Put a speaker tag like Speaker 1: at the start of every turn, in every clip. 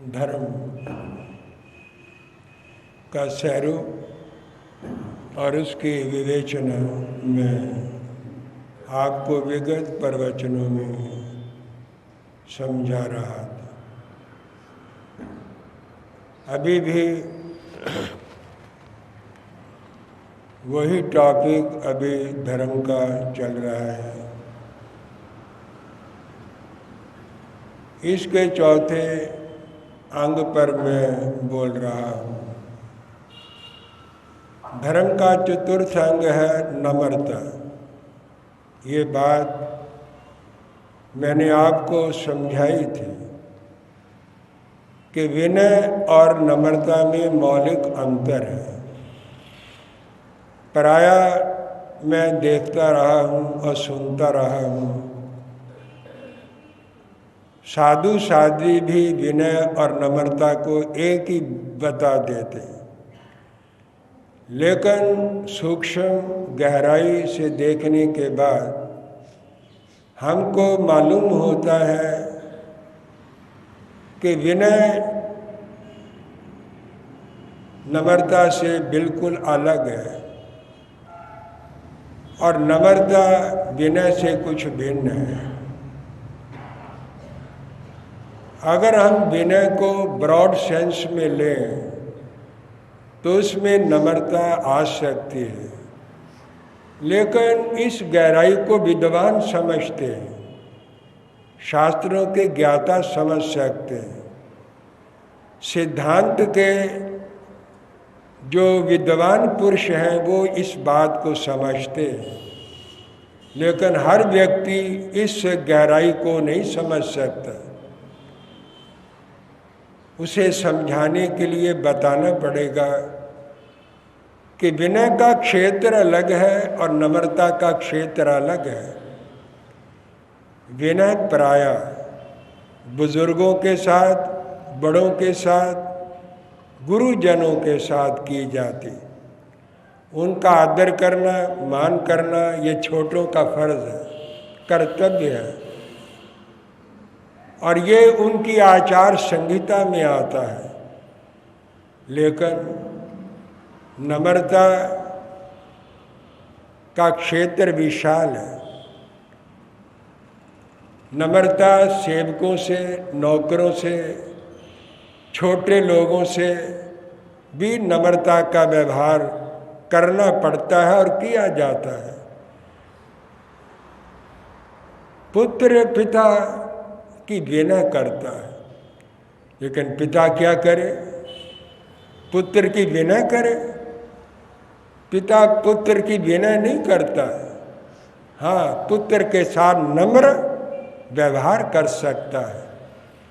Speaker 1: धर्म का स्वरूप और उसकी विवेचना में आपको विगत प्रवचनों में समझा रहा था। अभी भी वही टॉपिक अभी धर्म का चल रहा है। इसके चौथे अंग पर मैं बोल रहा हूँ। धर्म का चतुर्थ अंग है नम्रता। ये बात मैंने आपको समझाई थी कि विनय और नम्रता में मौलिक अंतर है। प्रायः मैं देखता रहा हूँ और सुनता रहा हूँ, साधु साध्वी भी विनय और नम्रता को एक ही बता देते हैं, लेकिन सूक्ष्म गहराई से देखने के बाद हमको मालूम होता है कि विनय नम्रता से बिल्कुल अलग है और नम्रता विनय से कुछ भिन्न है। अगर हम विनय को ब्रॉड सेंस में लें तो उसमें नम्रता आ सकती है, लेकिन इस गहराई को विद्वान समझते हैं, शास्त्रों के ज्ञाता समझ सकते हैं, सिद्धांत के जो विद्वान पुरुष हैं वो इस बात को समझते हैं, लेकिन हर व्यक्ति इस गहराई को नहीं समझ सकता। उसे समझाने के लिए बताना पड़ेगा कि विनय का क्षेत्र अलग है और नम्रता का क्षेत्र अलग है। विनय प्रायः बुजुर्गों के साथ, बड़ों के साथ, गुरुजनों के साथ की जाती। उनका आदर करना, मान करना ये छोटों का फर्ज है, कर्तव्य है, और ये उनकी आचार संहिता में आता है। लेकिन नम्रता का क्षेत्र विशाल है। नम्रता सेवकों से, नौकरों से, छोटे लोगों से भी नम्रता का व्यवहार करना पड़ता है और किया जाता है। पुत्र पिता की विनय करता है, लेकिन पिता क्या करे? पुत्र की विनय करे? पिता पुत्र की विनय नहीं करता है। हाँ, पुत्र के साथ नम्र व्यवहार कर सकता है,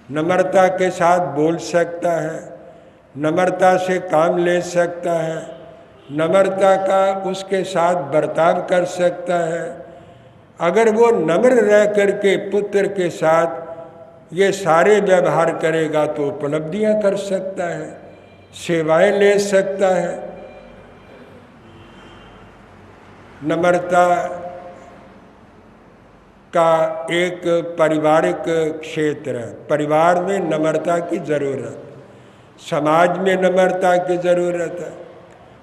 Speaker 1: नम्रता के साथ बोल सकता है, नम्रता से काम ले सकता है, नम्रता का उसके साथ बर्ताव कर सकता है। अगर वो नम्र रह करके पुत्र के साथ ये सारे व्यवहार करेगा तो उपलब्धियां कर सकता है, सेवाएं ले सकता है। नम्रता का एक पारिवारिक क्षेत्र है। परिवार में नम्रता की ज़रूरत, समाज में नम्रता की ज़रूरत है,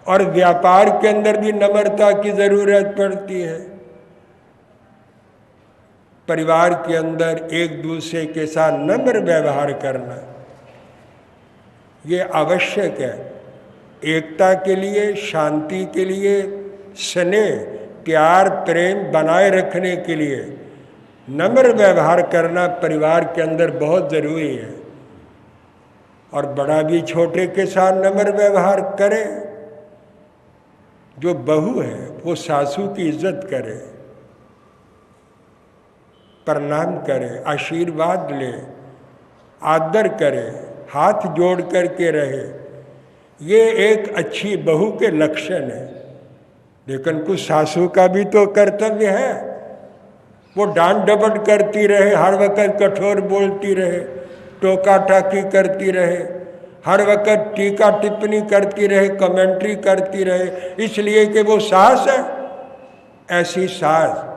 Speaker 1: और व्यापार के अंदर भी नम्रता की ज़रूरत पड़ती है। परिवार के अंदर एक दूसरे के साथ नम्र व्यवहार करना ये आवश्यक है। एकता के लिए, शांति के लिए, स्नेह, प्यार, प्रेम बनाए रखने के लिए नम्र व्यवहार करना परिवार के अंदर बहुत ज़रूरी है। और बड़ा भी छोटे के साथ नम्र व्यवहार करे। जो बहू है वो सासू की इज्जत करे, प्रणाम करे, आशीर्वाद ले, आदर करे, हाथ जोड़ करके रहे। ये एक अच्छी बहू के लक्षण है। लेकिन कुछ सासू का भी तो कर्तव्य है। वो डांट डपट करती रहे, हर वक्त कठोर बोलती रहे, टोका टाकी करती रहे, हर वक्त टीका टिप्पणी करती रहे, कमेंट्री करती रहे, इसलिए कि वो सास है। ऐसी सास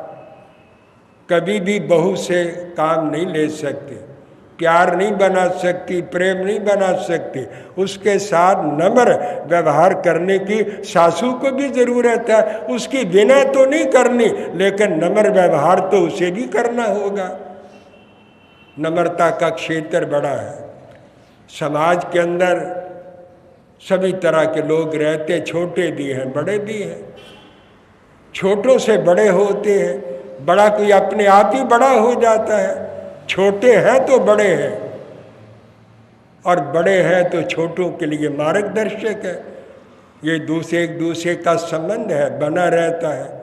Speaker 1: कभी भी बहू से काम नहीं ले सकती। प्यार नहीं बना सकती, प्रेम नहीं बना सकती। उसके साथ नम्र व्यवहार करने की सासू को भी ज़रूरत है। उसकी विनय तो नहीं करनी, लेकिन नम्र व्यवहार तो उसे भी करना होगा। नम्रता का क्षेत्र बड़ा है। समाज के अंदर सभी तरह के लोग रहते, छोटे भी हैं, बड़े भी हैं। छोटों से बड़े होते हैं, बड़ा कोई अपने आप ही बड़ा हो जाता है। छोटे हैं तो बड़े हैं, और बड़े हैं तो छोटों के लिए मार्गदर्शक है। ये एक दूसरे का संबंध है, बना रहता है।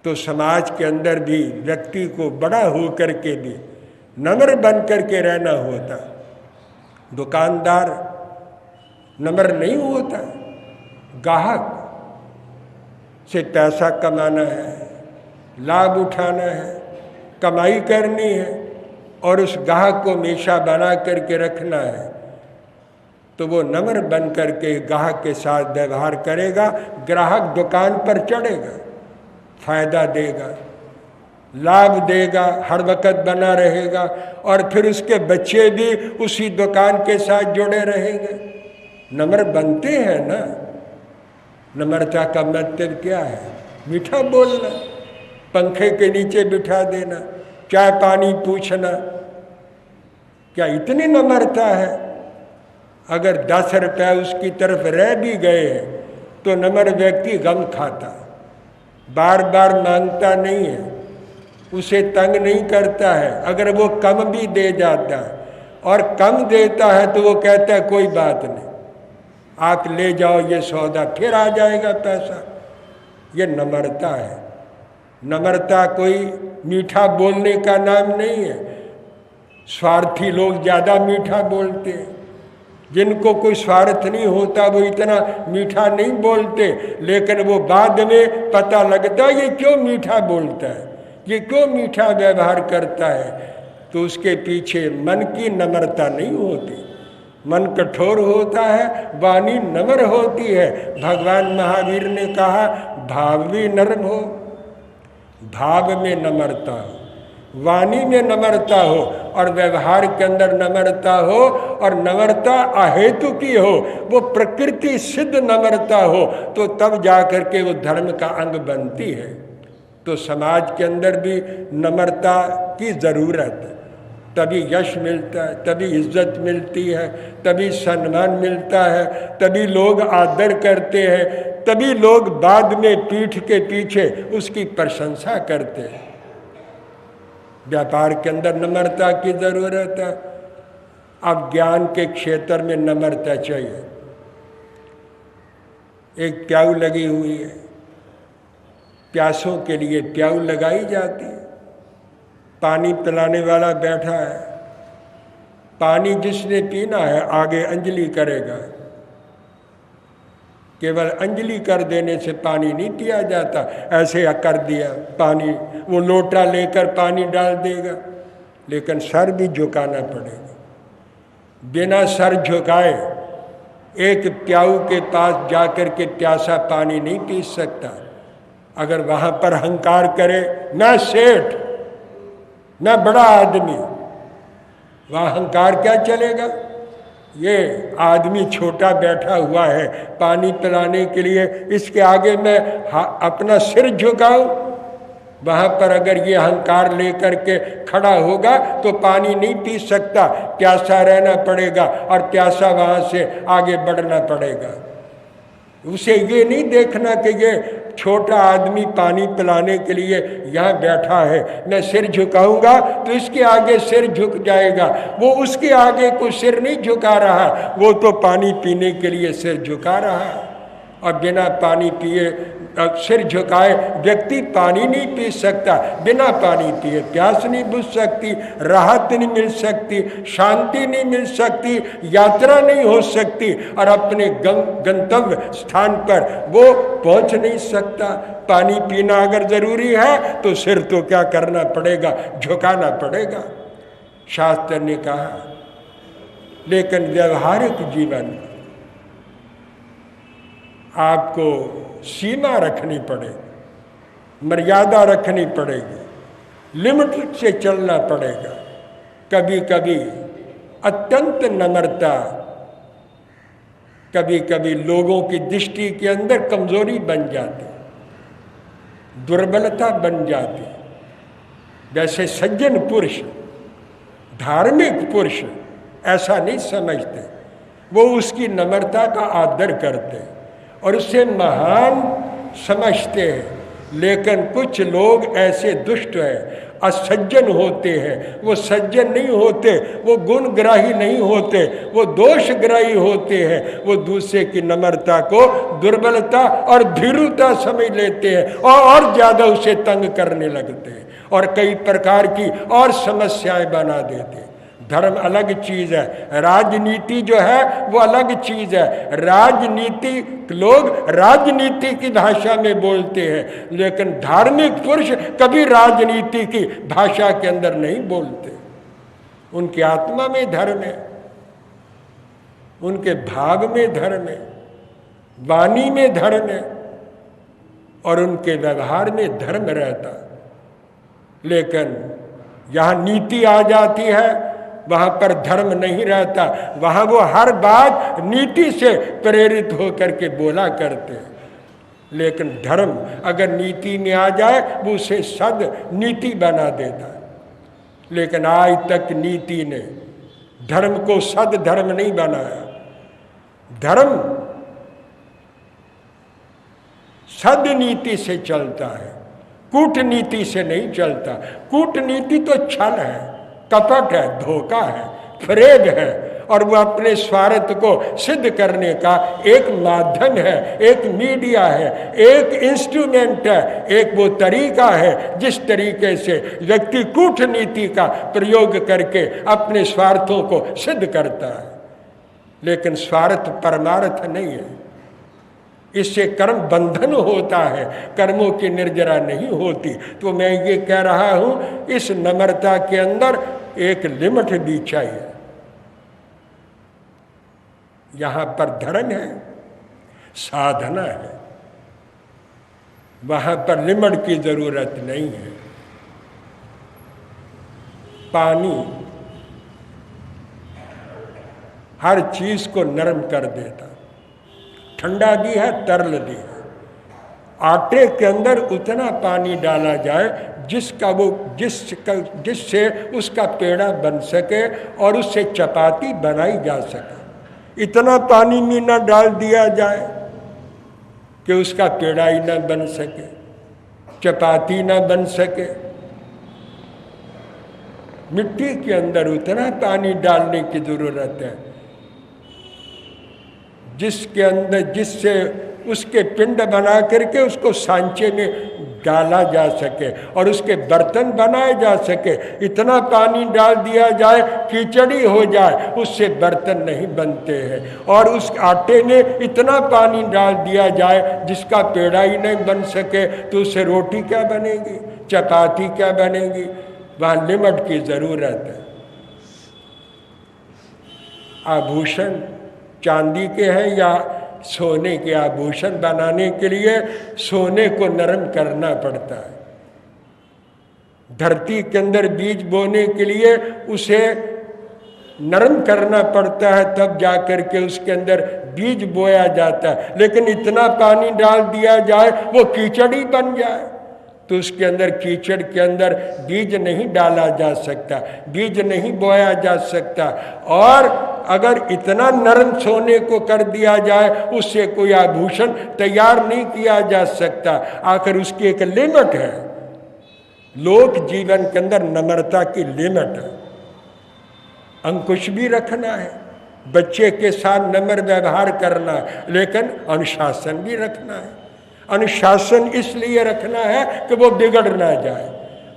Speaker 1: तो समाज के अंदर भी व्यक्ति को बड़ा होकर के भी नम्र बन कर के रहना होता। दुकानदार नम्र नहीं होता। ग्राहक से पैसा कमाना है, लाभ उठाना है, कमाई करनी है, और उस ग्राहक को हमेशा बना करके रखना है। तो वो नम्र बन करके ग्राहक के साथ व्यवहार करेगा। ग्राहक दुकान पर चढ़ेगा, फायदा देगा, लाभ देगा, हर वक्त बना रहेगा, और फिर उसके बच्चे भी उसी दुकान के साथ जुड़े रहेंगे। नम्र बनते हैं ना। नम्रता का मतलब क्या है? मीठा बोलना, पंखे के नीचे बिठा देना, चाय पानी पूछना, क्या इतनी नम्रता है? अगर 10 रुपये उसकी तरफ रह भी गए तो नम्र व्यक्ति गम खाता, बार बार मांगता नहीं है, उसे तंग नहीं करता है। अगर वो कम भी दे जाता है और कम देता है तो वो कहता है कोई बात नहीं, आप ले जाओ ये सौदा, फिर आ जाएगा पैसा। ये नम्रता है। नम्रता कोई मीठा बोलने का नाम नहीं है। स्वार्थी लोग ज़्यादा मीठा बोलते हैं। जिनको कोई स्वार्थ नहीं होता वो इतना मीठा नहीं बोलते, लेकिन वो बाद में पता लगता है ये क्यों मीठा बोलता है, ये क्यों मीठा व्यवहार करता है। तो उसके पीछे मन की नम्रता नहीं होती। मन कठोर होता है, वाणी नम्र होती है। भगवान महावीर ने कहा भाव भी नर्म हो, भाव में नम्रता हो, वाणी में नम्रता हो, और व्यवहार के अंदर नम्रता हो, और नम्रता अहेतु की हो, वो प्रकृति सिद्ध नम्रता हो, तो तब जाकर के वो धर्म का अंग बनती है। तो समाज के अंदर भी नम्रता की ज़रूरत है। तभी यश मिलता है, तभी इज्जत मिलती है, तभी सम्मान मिलता है, तभी लोग आदर करते हैं, तभी लोग बाद में पीठ के पीछे उसकी प्रशंसा करते हैं। व्यापार के अंदर नम्रता की ज़रूरत है। अब ज्ञान के क्षेत्र में नम्रता चाहिए। एक प्याऊ लगी हुई है, प्यासों के लिए प्याऊ लगाई जाती है। पानी पिलाने वाला बैठा है, पानी जिसने पीना है आगे अंजलि करेगा। केवल अंजलि कर देने से पानी नहीं पिया जाता। ऐसे कर दिया पानी, वो लोटा लेकर पानी डाल देगा, लेकिन सर भी झुकाना पड़ेगा। बिना सर झुकाए एक प्याऊ के पास जाकर के प्यासा पानी नहीं पी सकता। अगर वहाँ पर अहंकार करे मैं सेठ, मैं बड़ा आदमी, वहाँ अहंकार क्या चलेगा। ये आदमी छोटा बैठा हुआ है पानी पिलाने के लिए, इसके आगे मैं अपना सिर झुकाऊं। वहाँ पर अगर ये अहंकार लेकर के खड़ा होगा तो पानी नहीं पी सकता, प्यासा रहना पड़ेगा, और प्यासा वहाँ से आगे बढ़ना पड़ेगा। उसे ये नहीं देखना कि ये छोटा आदमी पानी पिलाने के लिए यहाँ बैठा है, मैं सिर झुकाऊंगा तो इसके आगे सिर झुक जाएगा। वो उसके आगे कोई सिर नहीं झुका रहा, वो तो पानी पीने के लिए सिर झुका रहा है। और बिना पानी पिए सिर झुकाए व्यक्ति पानी नहीं पी सकता। बिना पानी पिए प्यास नहीं बुझ सकती, राहत नहीं मिल सकती, शांति नहीं मिल सकती, यात्रा नहीं हो सकती, और अपने गंतव्य स्थान पर वो पहुंच नहीं सकता। पानी पीना अगर जरूरी है तो सिर तो क्या करना पड़ेगा, झुकाना पड़ेगा, शास्त्र ने कहा। लेकिन व्यवहारिक जीवन आपको सीमा रखनी पड़ेगी, मर्यादा रखनी पड़ेगी, लिमिट से चलना पड़ेगा। कभी कभी अत्यंत नम्रता कभी कभी लोगों की दृष्टि के अंदर कमजोरी बन जाती, दुर्बलता बन जाती। वैसे सज्जन पुरुष, धार्मिक पुरुष ऐसा नहीं समझते, वो उसकी नम्रता का आदर करते और उसे महान समझते हैं। लेकिन कुछ लोग ऐसे दुष्ट हैं, असज्जन होते हैं, वो सज्जन नहीं होते, वो गुणग्राही नहीं होते, वो दोषग्राही होते हैं। वो दूसरे की नम्रता को दुर्बलता और भीरुता समझ लेते हैं और ज़्यादा उसे तंग करने लगते हैं और कई प्रकार की और समस्याएं बना देते हैं। धर्म अलग चीज है, राजनीति जो है वो अलग चीज है। राजनीति लोग राजनीति की भाषा में बोलते हैं, लेकिन धार्मिक पुरुष कभी राजनीति की भाषा के अंदर नहीं बोलते। उनकी आत्मा में धर्म है, उनके भाव में धर्म है, वाणी में धर्म है और उनके व्यवहार में धर्म रहता। लेकिन यहाँ नीति आ जाती है, वहाँ पर धर्म नहीं रहता। वहाँ वो हर बात नीति से प्रेरित होकर के बोला करते हैं। लेकिन धर्म अगर नीति में आ जाए वो उसे सद नीति बना देता है। लेकिन आज तक नीति ने धर्म को सद धर्म नहीं बनाया। धर्म सद नीति से चलता है, कूटनीति से नहीं चलता। कूटनीति तो छल है, कपट है, धोखा है, फरेब है और वो अपने स्वार्थ को सिद्ध करने का एक माध्यम है, एक मीडिया है, एक इंस्ट्रूमेंट है, एक वो तरीका है जिस तरीके से व्यक्ति कूटनीति का प्रयोग करके अपने स्वार्थों को सिद्ध करता है। लेकिन स्वार्थ परमार्थ नहीं है, इससे कर्म बंधन होता है, कर्मों की निर्जरा नहीं होती। तो मैं ये कह रहा हूं, इस नम्रता के अंदर एक लिमिट भी चाहिए। यहां पर धर्म है, साधना है, वहां पर लिमिट की जरूरत नहीं है। पानी हर चीज को नरम कर देता, ठंडा भी है, तरल भी है। आटे के अंदर उतना पानी डाला जाए जिससे उसका पेड़ा बन सके और उससे चपाती बनाई जा सके। इतना पानी में न डाल दिया जाए कि उसका पेड़ा ही न बन सके, चपाती न बन सके। मिट्टी के अंदर उतना पानी डालने की जरूरत है जिससे उसके पिंड बना करके उसको सांचे में डाला जा सके और उसके बर्तन बनाए जा सके। इतना पानी डाल दिया जाए कीचड़ी हो जाए, उससे बर्तन नहीं बनते हैं। और उस आटे में इतना पानी डाल दिया जाए जिसका पेड़ा ही नहीं बन सके, तो उससे रोटी क्या बनेगी, चपाती क्या बनेगी। वहाँ लिमिट की जरूरत है। आभूषण चांदी के हैं या सोने के, आभूषण बनाने के लिए सोने को नरम करना पड़ता है। धरती के अंदर बीज बोने के लिए उसे नरम करना पड़ता है, तब जाकर के उसके अंदर बीज बोया जाता है। लेकिन इतना पानी डाल दिया जाए वो कीचड़ी बन जाए, तो उसके अंदर कीचड़ के अंदर बीज नहीं डाला जा सकता, बीज नहीं बोया जा सकता। और अगर इतना नरम सोने को कर दिया जाए उससे कोई आभूषण तैयार नहीं किया जा सकता। आखिर उसकी एक लिमिट है। लोक जीवन के अंदर नम्रता की लिमिट है। अंकुश भी रखना है, बच्चे के साथ नम्र व्यवहार करना है, लेकिन अनुशासन भी रखना है। अनुशासन इसलिए रखना है कि वो बिगड़ ना जाए,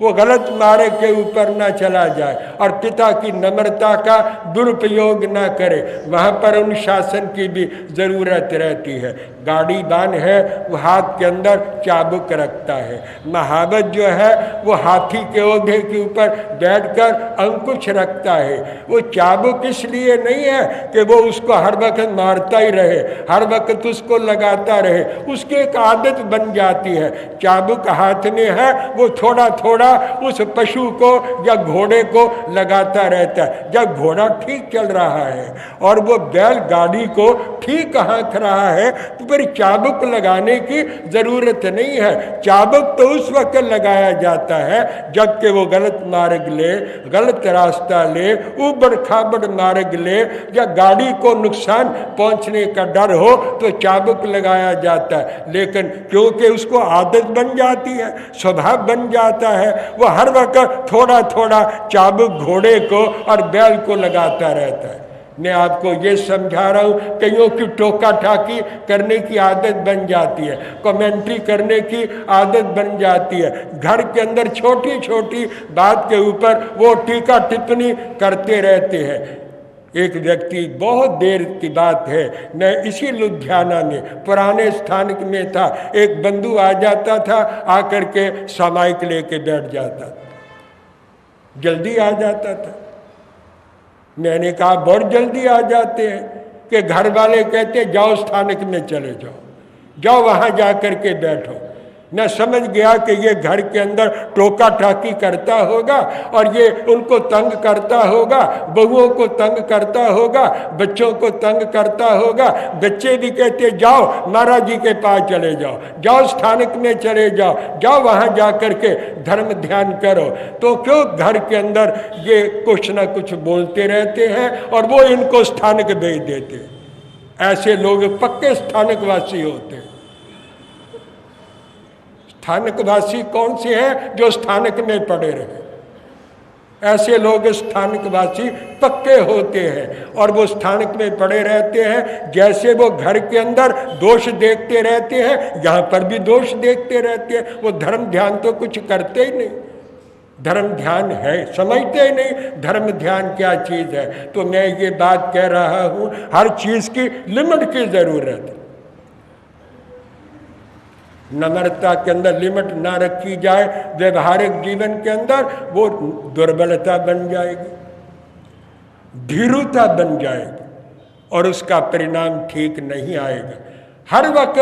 Speaker 1: वो गलत मार्ग के ऊपर ना चला जाए और पिता की नम्रता का दुरुपयोग ना करे। वहाँ पर अनुशासन की भी ज़रूरत रहती है। गाड़ी बान है, वो हाथ के अंदर चाबुक रखता है। महावत जो है वो हाथी के ओढ़े के ऊपर बैठकर अंकुश रखता है। वो चाबुक इसलिए नहीं है कि वो उसको हर वक्त मारता ही रहे, हर वक्त उसको लगाता रहे, उसकी एक आदत बन जाती है। चाबुक हाथ में है, वो थोड़ा थोड़ा उस पशु को या घोड़े को लगाता रहता है। जब घोड़ा ठीक चल रहा है और वो बैल गाड़ी को ठीक हाँक रहा है तो फिर चाबुक लगाने की ज़रूरत नहीं है। चाबुक तो उस वक्त लगाया जाता है जबकि वो गलत मार्ग ले, गलत रास्ता ले, ऊबड़ खाबड़ मार्ग ले या गाड़ी को नुकसान पहुंचने का डर हो तो चाबुक लगाया जाता है। लेकिन क्योंकि उसको आदत बन जाती है, स्वभाव बन जाता है, वो हर वक्त थोड़ा थोड़ा चाबुक घोड़े को और बैल को लगाता रहता है। मैं आपको ये समझा रहा हूँ, कईयों की टोका ठाकी करने की आदत बन जाती है, कमेंट्री करने की आदत बन जाती है, घर के अंदर छोटी छोटी बात के ऊपर वो टीका टिप्पणी करते रहते हैं। एक व्यक्ति, बहुत देर की बात है, मैं इसी लुधियाना में पुराने स्थान में था, एक बंधु आ जाता था, आकर के सामायिक लेके बैठ जाता था, जल्दी आ जाता था। मैंने कहा बहुत जल्दी आ जाते हैं कि घर वाले कहते जाओ स्थानिक में चले जाओ, जाओ वहाँ जा कर के बैठो। मैं समझ गया कि ये घर के अंदर टोका टाकी करता होगा और ये उनको तंग करता होगा, बहुओं को तंग करता होगा, बच्चों को तंग करता होगा। बच्चे भी कहते जाओ महाराज जी के पास चले जाओ, जाओ स्थानिक में चले जाओ, जाओ वहाँ जा कर के धर्म ध्यान करो। तो क्यों घर के अंदर ये कुछ ना कुछ बोलते रहते हैं और वो इनको स्थानिक भेज देते। ऐसे लोग पक्के स्थानिकवासी होते हैं। स्थानिकवासी कौन से हैं? जो स्थानिक में पड़े रहे। ऐसे लोग स्थानिकवासी पक्के होते हैं और वो स्थानिक में पड़े रहते हैं। जैसे वो घर के अंदर दोष देखते रहते हैं, यहाँ पर भी दोष देखते रहते हैं। वो धर्म ध्यान तो कुछ करते ही नहीं। धर्म ध्यान है समझते ही नहीं, धर्म ध्यान क्या चीज़ है। तो मैं ये बात कह रहा हूँ, हर चीज़ की लिमिट की ज़रूरत है। नम्रता के अंदर लिमिट ना रखी जाए, व्यवहारिक जीवन के अंदर वो दुर्बलता बन जाएगी, धीरुता बन जाएगी और उसका परिणाम ठीक नहीं आएगा। हर वक्त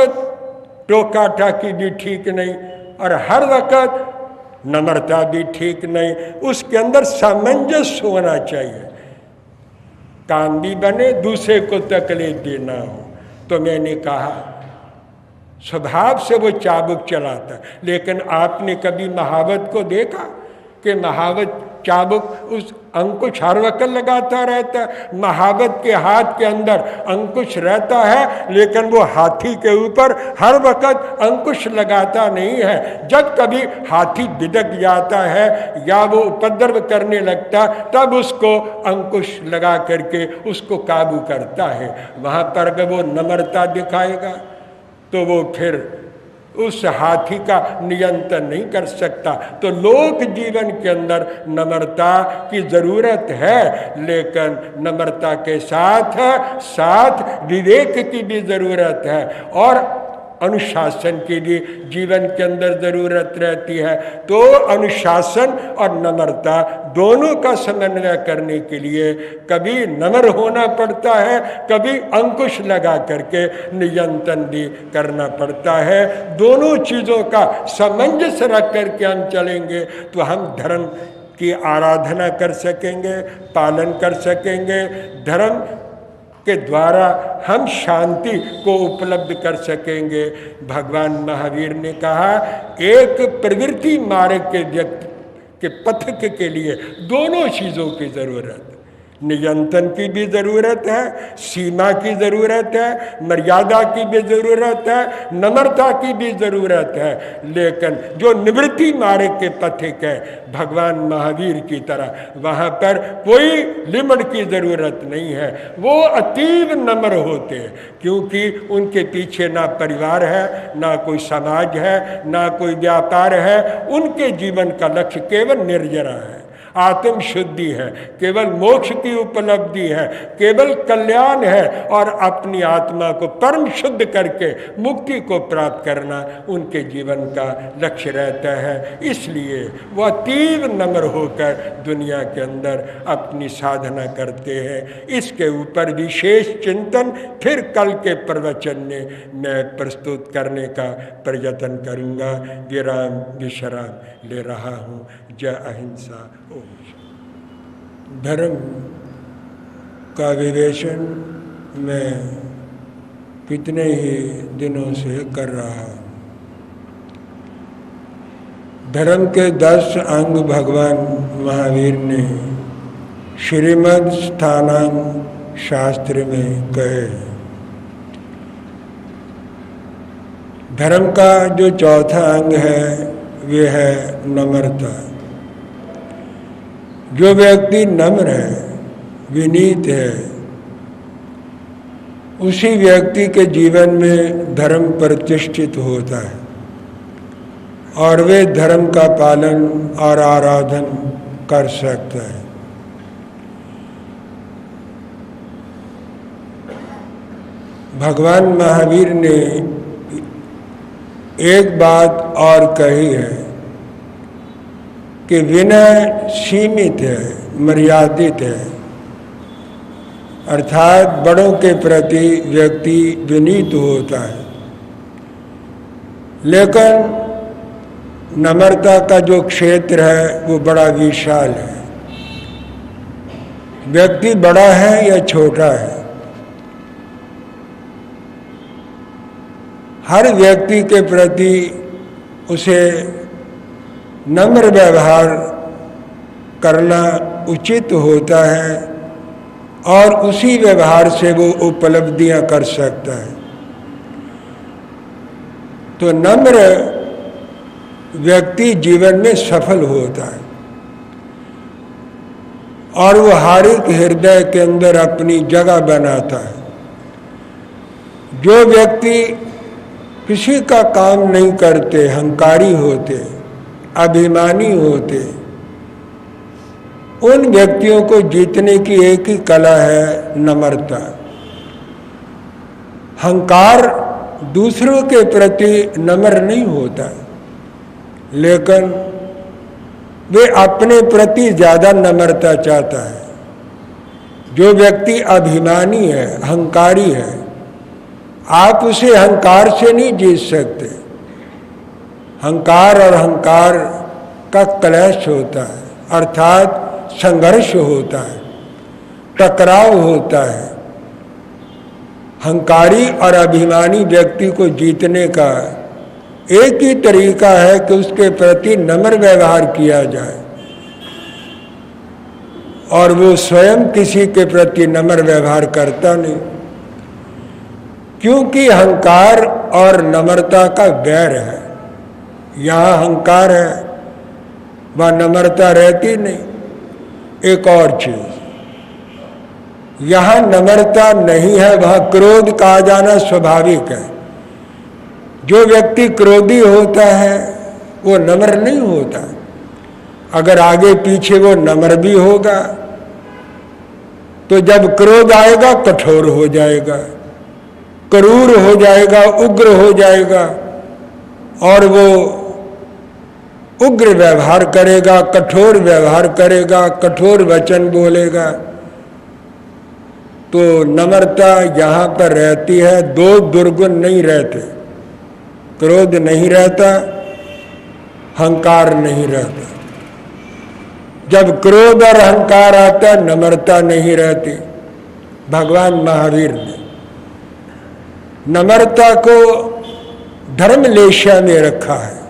Speaker 1: टोका टाकी भी ठीक नहीं और हर वक्त नम्रता भी ठीक नहीं। उसके अंदर सामंजस्य होना चाहिए। काम भी बने, दूसरे को तकलीफ भी ना हो। तो मैंने कहा स्वभाव से वो चाबुक चलाता, लेकिन आपने कभी महावत को देखा कि महावत चाबुक उस अंकुश हर वक्त लगाता रहता है। महावत के हाथ के अंदर अंकुश रहता है, लेकिन वो हाथी के ऊपर हर वक्त अंकुश लगाता नहीं है। जब कभी हाथी बिदक जाता है या वो उपद्रव करने लगता, तब उसको अंकुश लगा करके उसको काबू करता है। वहाँ पर अगर वो नम्रता दिखाएगा तो वो फिर उस हाथी का नियंत्रण नहीं कर सकता। तो लोक जीवन के अंदर नम्रता की ज़रूरत है, लेकिन नम्रता के साथ साथ विवेक की भी ज़रूरत है और अनुशासन की भी जीवन के अंदर ज़रूरत रहती है। तो अनुशासन और नम्रता दोनों का समन्वय करने के लिए कभी नम्र होना पड़ता है, कभी अंकुश लगा करके नियंत्रण भी करना पड़ता है। दोनों चीज़ों का सामंजस्य रख करके हम चलेंगे तो हम धर्म की आराधना कर सकेंगे, पालन कर सकेंगे। धर्म के द्वारा हम शांति को उपलब्ध कर सकेंगे। भगवान महावीर ने कहा, एक प्रवृत्ति मार्ग के व्यक्ति के पथिक के लिए दोनों चीज़ों की ज़रूरत, नियंत्रण की भी ज़रूरत है, सीमा की ज़रूरत है, मर्यादा की भी ज़रूरत है, नम्रता की भी ज़रूरत है। लेकिन जो निवृत्ति मार्ग के पथिक है भगवान महावीर की तरह, वहाँ पर कोई लिमिट की ज़रूरत नहीं है। वो अतीव नम्र होते हैं, क्योंकि उनके पीछे ना परिवार है, ना कोई समाज है, ना कोई व्यापार है। उनके जीवन का लक्ष्य केवल निर्जरा है, आत्म शुद्धि है, केवल मोक्ष की उपलब्धि है, केवल कल्याण है और अपनी आत्मा को परम शुद्ध करके मुक्ति को प्राप्त करना उनके जीवन का लक्ष्य रहता है। इसलिए वह तीव्र नम्र होकर दुनिया के अंदर अपनी साधना करते हैं। इसके ऊपर विशेष चिंतन फिर कल के प्रवचन में मैं प्रस्तुत करने का प्रयत्न करूँगा। विराम विश्राम ले रहा हूँ। जय अहिंसा। ओम। धर्म का विवेचन मैं कितने ही दिनों से कर रहा हूँ। धर्म के 10 अंग भगवान महावीर ने श्रीमद् स्थानांग शास्त्र में कहे। धर्म का जो चौथा अंग है वे है नम्रता। जो व्यक्ति नम्र है, विनीत है, उसी व्यक्ति के जीवन में धर्म प्रतिष्ठित होता है और वे धर्म का पालन और आराधन कर सकता है। भगवान महावीर ने एक बात और कही है कि विनय सीमित है, मर्यादित है, अर्थात बड़ों के प्रति व्यक्ति विनीत होता है, लेकिन नम्रता का जो क्षेत्र है वो बड़ा विशाल है। व्यक्ति बड़ा है या छोटा है, हर व्यक्ति के प्रति उसे नम्र व्यवहार करना उचित होता है और उसी व्यवहार से वो उपलब्धियां कर सकता है। तो नम्र व्यक्ति जीवन में सफल होता है और वो हार्दिक हृदय के अंदर अपनी जगह बनाता है। जो व्यक्ति किसी का काम नहीं करते, अहंकारी होते, अभिमानी होते, उन व्यक्तियों को जीतने की एक ही कला है नम्रता। अहंकार दूसरों के प्रति नम्र नहीं होता, लेकिन वे अपने प्रति ज़्यादा नम्रता चाहता है। जो व्यक्ति अभिमानी है, अहंकारी है, आप उसे अहंकार से नहीं जीत सकते। अहंकार और अहंकार का क्लैश होता है, अर्थात संघर्ष होता है, टकराव होता है। अहंकारी और अभिमानी व्यक्ति को जीतने का एक ही तरीका है कि उसके प्रति नम्र व्यवहार किया जाए और वो स्वयं किसी के प्रति नम्र व्यवहार करता नहीं, क्योंकि अहंकार और नम्रता का वैर है। यहाँ अहंकार है, वह नम्रता रहती नहीं। एक और चीज, यहाँ नम्रता नहीं है, वह क्रोध का आ जाना स्वाभाविक है। जो व्यक्ति क्रोधी होता है वो नम्र नहीं होता। अगर आगे पीछे वो नम्र भी होगा तो जब क्रोध आएगा कठोर हो जाएगा, क्रूर हो जाएगा, उग्र हो जाएगा और वो उग्र व्यवहार करेगा, कठोर व्यवहार करेगा, कठोर वचन बोलेगा। तो नम्रता यहाँ पर रहती है, दो दुर्गुण नहीं रहते। क्रोध नहीं रहता, अहंकार नहीं रहता। जब क्रोध और अहंकार आता है, नम्रता नहीं रहती। भगवान महावीर ने नम्रता को धर्म लेशा में रखा है।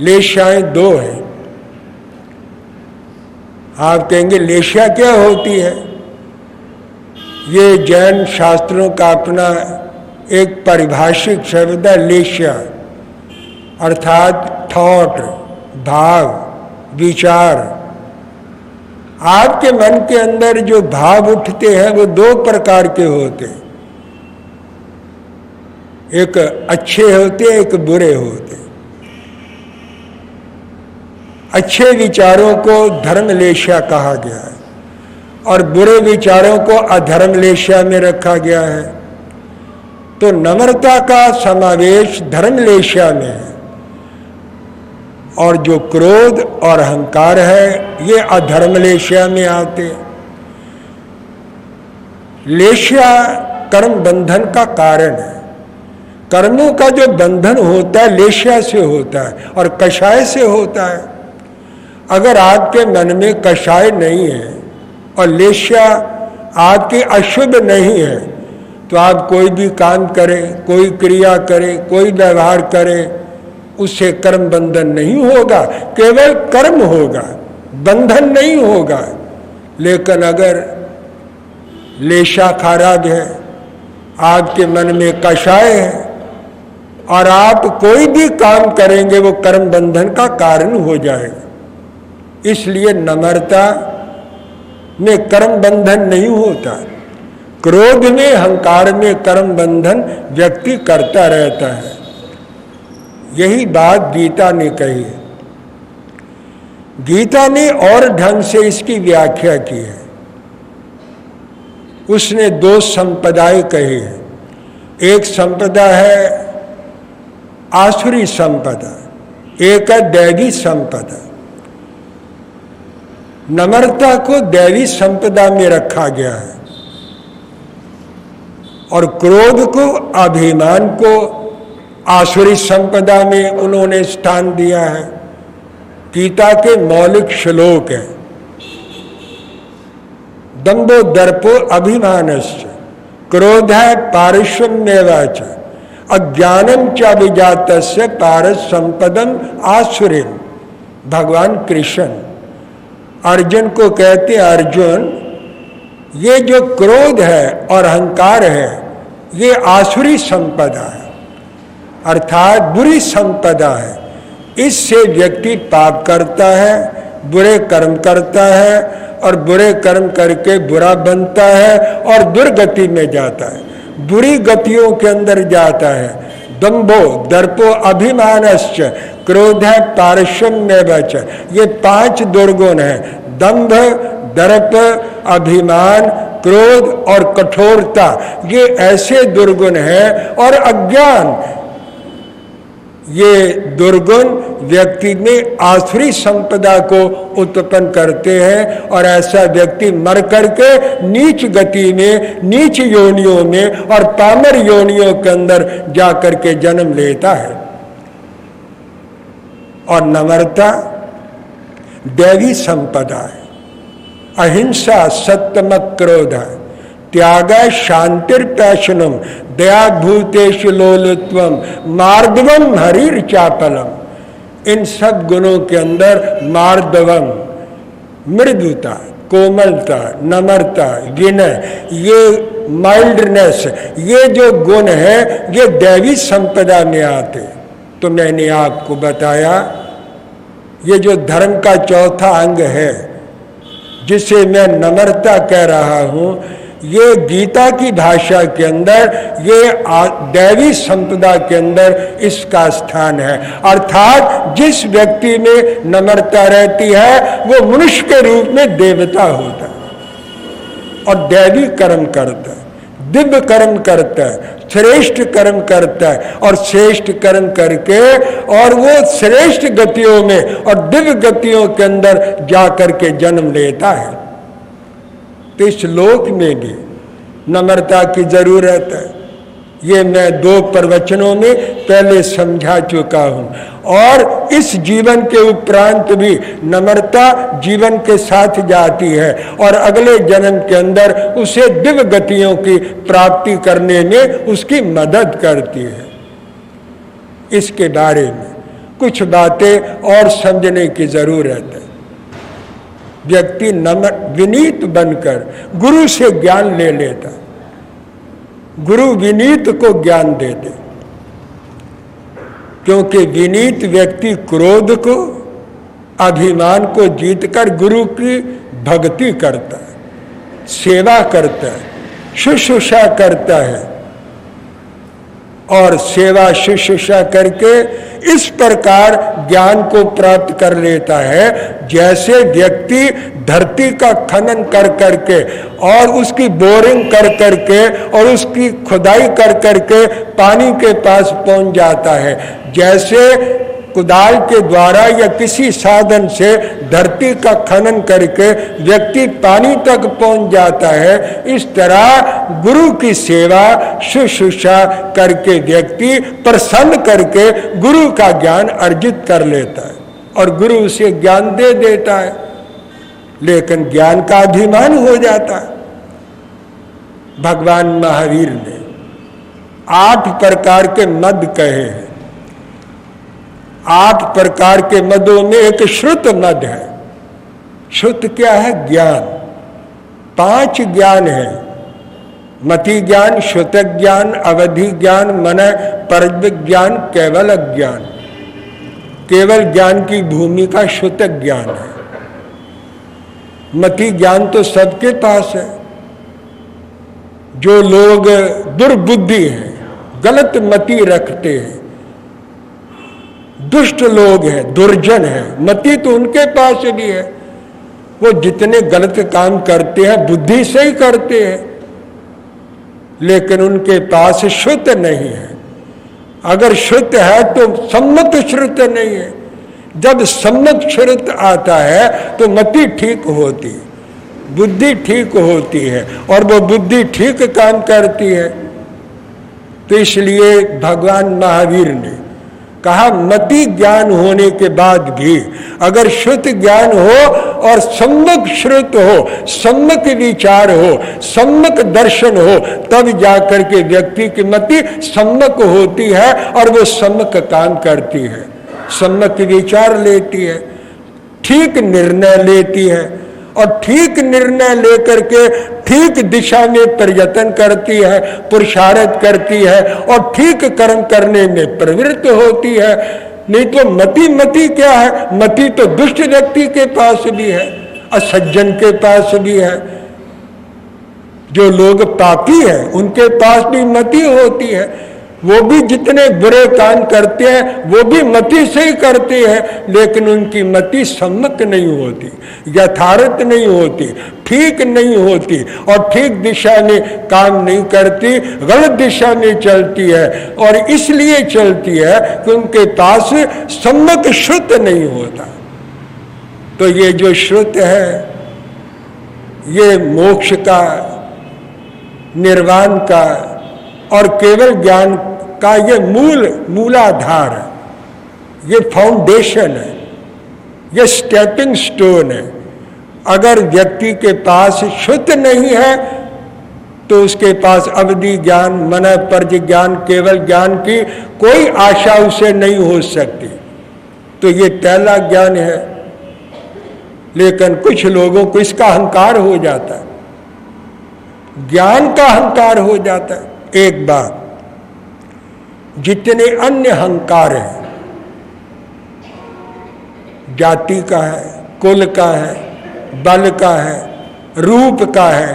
Speaker 1: लेशाएं 2 हैं। आप कहेंगे लेशा क्या होती है? ये जैन शास्त्रों का अपना एक पारिभाषिक शब्द है लेशा, अर्थात थॉट, भाव, विचार। आपके मन के अंदर जो भाव उठते हैं वो 2 प्रकार के होते हैं, एक अच्छे होते, एक बुरे होते। अच्छे विचारों को धर्मलेशा कहा गया है और बुरे विचारों को अधर्मलेशा में रखा गया है। तो नम्रता का समावेश धर्मलेशा में है और जो क्रोध और अहंकार है ये अधर्मलेशा में आते। लेशा कर्म बंधन का कारण है। कर्मों का जो बंधन होता है लेशा से होता है और कषाय से होता है। अगर आपके मन में कषाय नहीं है और लेशा आपकी अशुभ नहीं है, तो आप कोई भी काम करें, कोई क्रिया करें, कोई व्यवहार करें, उससे कर्म बंधन नहीं होगा, केवल कर्म होगा, बंधन नहीं होगा। लेकिन अगर लेशा खराब है, आपके मन में कषाय है और आप कोई भी काम करेंगे वो कर्म बंधन का कारण हो जाएगा। इसलिए नम्रता में कर्म बंधन नहीं होता। क्रोध में, अहंकार में कर्म बंधन व्यक्ति करता रहता है। यही बात गीता ने कही है। गीता ने और ढंग से इसकी व्याख्या की है। उसने दो संपदाएं कही है। एक संपदा है आसुरी संपदा, एक है दैवी संपदा। नम्रता को दैवी संपदा में रखा गया है और क्रोध को, अभिमान को आसुरी संपदा में उन्होंने स्थान दिया है। गीता के मौलिक श्लोक है, दंभो दर्पो अभिमानश्च क्रोधः पारुष्यमेवाच अज्ञानम च अभिजातस्य पारस संपदम आसुरीम। भगवान कृष्ण अर्जुन को कहते हैं, अर्जुन ये जो क्रोध है और अहंकार है ये आसुरी संपदा है, अर्थात बुरी संपदा है। इससे व्यक्ति पाप करता है, बुरे कर्म करता है और बुरे कर्म करके बुरा बनता है और दुर्गति में जाता है, बुरी गतियों के अंदर जाता है। दंभो दर्पो अभिमानश्च क्रोधः पारुष्यमेवच, ये 5 दुर्गुण हैं। दंभ, दर्प, अभिमान, क्रोध और कठोरता, ये ऐसे दुर्गुण हैं। और अज्ञान, ये दुर्गुण व्यक्ति में आसुरी संपदा को उत्पन्न करते हैं और ऐसा व्यक्ति मर करके नीच गति में, नीच योनियों में और पामर योनियों के अंदर जाकर के जन्म लेता है। और नम्रता दैवी संपदा है। अहिंसा, सत्यम, क्रोध, त्याग, शांतिर्पैशनम, दया भूतेषु लोलुत्वम, मार्दवम हरिर चापलम। इन सब गुणों के अंदर मार्दवम, मृदुता, कोमलता, नम्रता, विनय, ये माइल्डनेस, ये जो गुण है ये दैवी संपदा में आते। तो मैंने आपको बताया ये जो धर्म का चौथा अंग है जिसे मैं नम्रता कह रहा हूं, ये गीता की भाषा के अंदर, ये दैवी संपदा के अंदर इसका स्थान है। अर्थात जिस व्यक्ति में नम्रता रहती है वो मनुष्य के रूप में देवता होता है और दैवी कर्म करता है, दिव्य कर्म करता है, श्रेष्ठ कर्म करता है और श्रेष्ठ कर्म करके और वो श्रेष्ठ गतियों में और दिव्य गतियों के अंदर जाकर के जन्म लेता है। तो इस लोक में भी नम्रता की जरूरत है। ये मैं 2 प्रवचनों में पहले समझा चुका हूं। और इस जीवन के उपरांत भी नम्रता जीवन के साथ जाती है और अगले जन्म के अंदर उसे दिव्य गतियों की प्राप्ति करने में उसकी मदद करती है। इसके बारे में कुछ बातें और समझने की जरूरत है। व्यक्ति विनीत बनकर गुरु से ज्ञान ले लेता, गुरु विनीत को ज्ञान दे दे, क्योंकि विनीत व्यक्ति क्रोध को, अभिमान को जीतकर गुरु की भक्ति करता है, सेवा करता है, शुश्रूषा करता है और सेवा शुश्रूषा करके इस प्रकार ज्ञान को प्राप्त कर लेता है जैसे व्यक्ति धरती का खनन कर करके और उसकी बोरिंग कर करके और उसकी खुदाई कर करके पानी के पास पहुंच जाता है। जैसे कुदाल के द्वारा या किसी साधन से धरती का खनन करके व्यक्ति पानी तक पहुंच जाता है, इस तरह गुरु की सेवा शुश्रूषा करके व्यक्ति प्रसन्न करके गुरु का ज्ञान अर्जित कर लेता है और गुरु उसे ज्ञान दे देता है। लेकिन ज्ञान का अभिमान हो जाता। भगवान महावीर ने 8 प्रकार के मद कहे हैं। 8 प्रकार के मदों में एक श्रुत मद है। श्रुत क्या है? ज्ञान। 5 ज्ञान है, मति ज्ञान, श्रुत ज्ञान, अवधि ज्ञान, मन परज ज्ञान, केवल ज्ञान। केवल ज्ञान की भूमिका श्रुत ज्ञान है। मति ज्ञान तो सबके पास है। जो लोग दुर्बुद्धि हैं, गलत मति रखते हैं, दुष्ट लोग हैं, दुर्जन हैं, मति तो उनके पास भी है। वो जितने गलत काम करते हैं बुद्धि से ही करते हैं, लेकिन उनके पास शुद्ध नहीं है। अगर शुद्ध है तो सम्मत श्रुत नहीं है। जब सम्मत श्रुत आता है तो मति ठीक होती है, बुद्धि ठीक होती है और वो बुद्धि ठीक काम करती है। तो इसलिए भगवान महावीर ने कहा मति ज्ञान होने के बाद भी अगर शुद्ध ज्ञान हो और सम्यक श्रुत हो, सम्यक विचार हो, सम्यक दर्शन हो, तब जाकर के व्यक्ति की मति सम्यक होती है और वो सम्यक काम करती है, सम्यक विचार लेती है, ठीक निर्णय लेती है और ठीक निर्णय लेकर के ठीक दिशा में प्रयत्न करती है, पुरुषार्थ करती है और ठीक कर्म करने में प्रवृत्त होती है। नहीं तो मति क्या है? मति तो दुष्ट व्यक्ति के पास भी है, असज्जन के पास भी है। जो लोग पापी हैं उनके पास भी मति होती है। वो भी जितने बुरे काम करते हैं वो भी मति से ही करते हैं, लेकिन उनकी मति सम्यक नहीं होती, यथार्थ नहीं होती, ठीक नहीं होती और ठीक दिशा में काम नहीं करती, गलत दिशा में चलती है। और इसलिए चलती है कि उनके पास सम्यक शुद्ध नहीं होता। तो ये जो शुद्ध है ये मोक्ष का, निर्वाण का और केवल ज्ञान का ये मूलाधार है, ये फाउंडेशन है, ये स्टेपिंग स्टोन है। अगर व्यक्ति के पास शुद्ध नहीं है तो उसके पास अवधि ज्ञान, मन परज ज्ञान, केवल ज्ञान की कोई आशा उसे नहीं हो सकती। तो ये पहला ज्ञान है। लेकिन कुछ लोगों को इसका अहंकार हो जाता है, ज्ञान का अहंकार हो जाता है। एक बात, जितने अन्य अहंकार हैं, जाति का है, कुल का है, बल का है, रूप का है,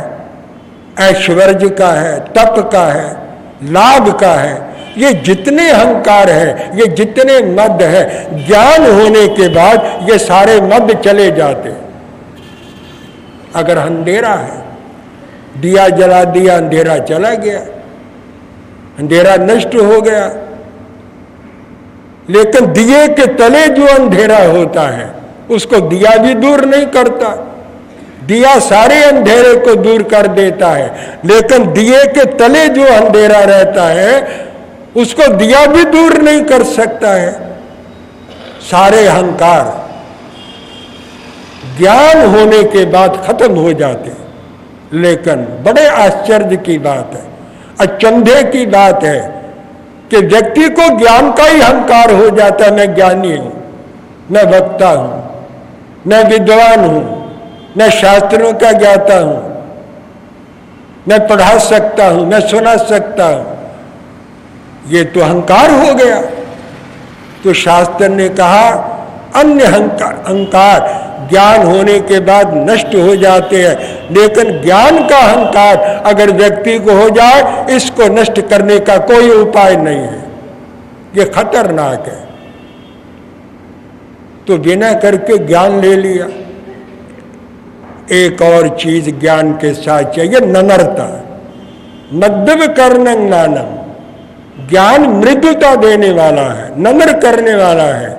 Speaker 1: ऐश्वर्य का है, तप का है, लाभ का है, ये जितने अहंकार हैं, ये जितने मद है, ज्ञान होने के बाद ये सारे मद चले जाते। अगर अंधेरा है, दिया जला दिया, अंधेरा चला गया, अंधेरा नष्ट हो गया। लेकिन दिए के तले जो अंधेरा होता है उसको दिया भी दूर नहीं करता। दिया सारे अंधेरे को दूर कर देता है, लेकिन दिए के तले जो अंधेरा रहता है उसको दिया भी दूर नहीं कर सकता है। सारे अहंकार ज्ञान होने के बाद खत्म हो जाते। लेकिन बड़े आश्चर्य की बात है, अचंभे की बात है कि व्यक्ति को ज्ञान का ही अहंकार हो जाता है। मैं ज्ञानी हूं, मैं वक्ता हूं, मैं विद्वान हूं, मैं शास्त्रों का ज्ञाता हूं, मैं पढ़ा सकता हूं, मैं सुना सकता हूं। ये तो अहंकार हो गया। तो शास्त्र ने कहा अन्य अहंकार ज्ञान होने के बाद नष्ट हो जाते हैं, लेकिन ज्ञान का अहंकार अगर व्यक्ति को हो जाए, इसको नष्ट करने का कोई उपाय नहीं है। ये खतरनाक है। तो बिना करके ज्ञान ले लिया। एक और चीज ज्ञान के साथ चाहिए, नम्रता। मद्दव कर्णं नानम। ज्ञान मृदुता देने वाला है, नम्र करने वाला है।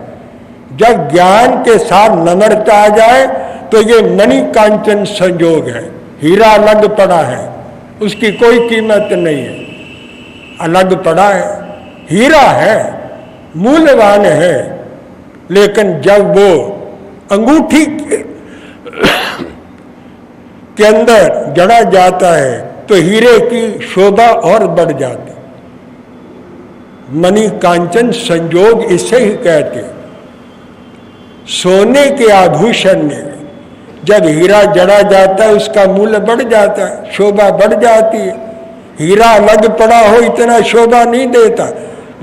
Speaker 1: जब ज्ञान के साथ नम्रता आ जाए तो ये मणि कांचन संयोग है, हीरा अलग पड़ा है, उसकी कोई कीमत नहीं है, अलग पड़ा है, हीरा है, मूल्यवान है। लेकिन जब वो अंगूठी के अंदर जड़ा जाता है तो हीरे की शोभा और बढ़ जाती। मणि कांचन संयोग इसे ही कहते। सोने के आभूषण में जब हीरा जड़ा जाता है उसका मूल्य बढ़ जाता है, शोभा बढ़ जाती है। हीरा अलग पड़ा हो इतना शोभा नहीं देता,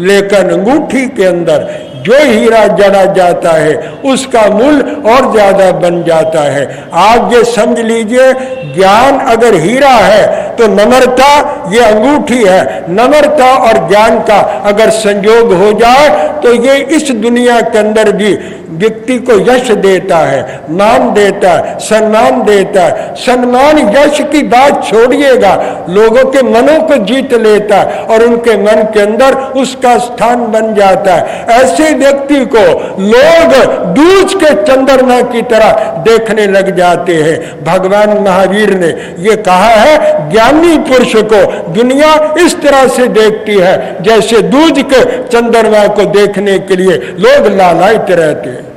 Speaker 1: लेकिन अंगूठी के अंदर जो हीरा जड़ा जाता है उसका मूल्य और ज्यादा बन जाता है। आप ये समझ लीजिए, ज्ञान अगर हीरा है तो नम्रता ये अंगूठी है। नम्रता और ज्ञान का अगर संयोग हो जाए तो ये इस दुनिया के अंदर भी व्यक्ति को यश देता है, मान देता है, सम्मान देता है। सम्मान यश की बात छोड़िएगा, लोगों के मनों को जीत लेता है और उनके मन के अंदर उसका स्थान बन जाता है। ऐसे व्यक्ति को लोग दूज के चंद्रमा की तरह देखने लग जाते हैं। भगवान महावीर ने ये कहा है, ज्ञानी पुरुष को दुनिया इस तरह से देखती है जैसे दूज के चंद्रमा को देखने के लिए लोग लालायित रहते हैं।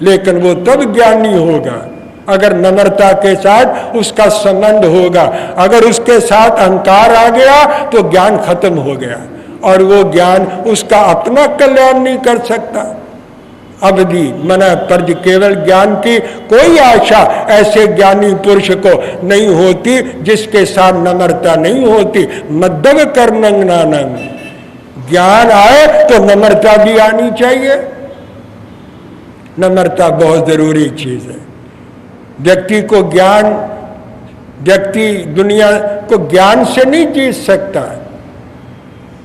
Speaker 1: लेकिन वो तब ज्ञानी होगा अगर नम्रता के साथ उसका संबंध होगा। अगर उसके साथ अहंकार आ गया तो ज्ञान खत्म हो गया और वो ज्ञान उसका अपना कल्याण नहीं कर सकता। अवधि मना पर्ज केवल ज्ञान की कोई आशा ऐसे ज्ञानी पुरुष को नहीं होती जिसके साथ नम्रता नहीं होती। मद्दव कर्णंगनानंग, ज्ञान आए तो नम्रता भी आनी चाहिए। नम्रता बहुत जरूरी चीज है। व्यक्ति को ज्ञान, व्यक्ति दुनिया को ज्ञान से नहीं जीत सकता,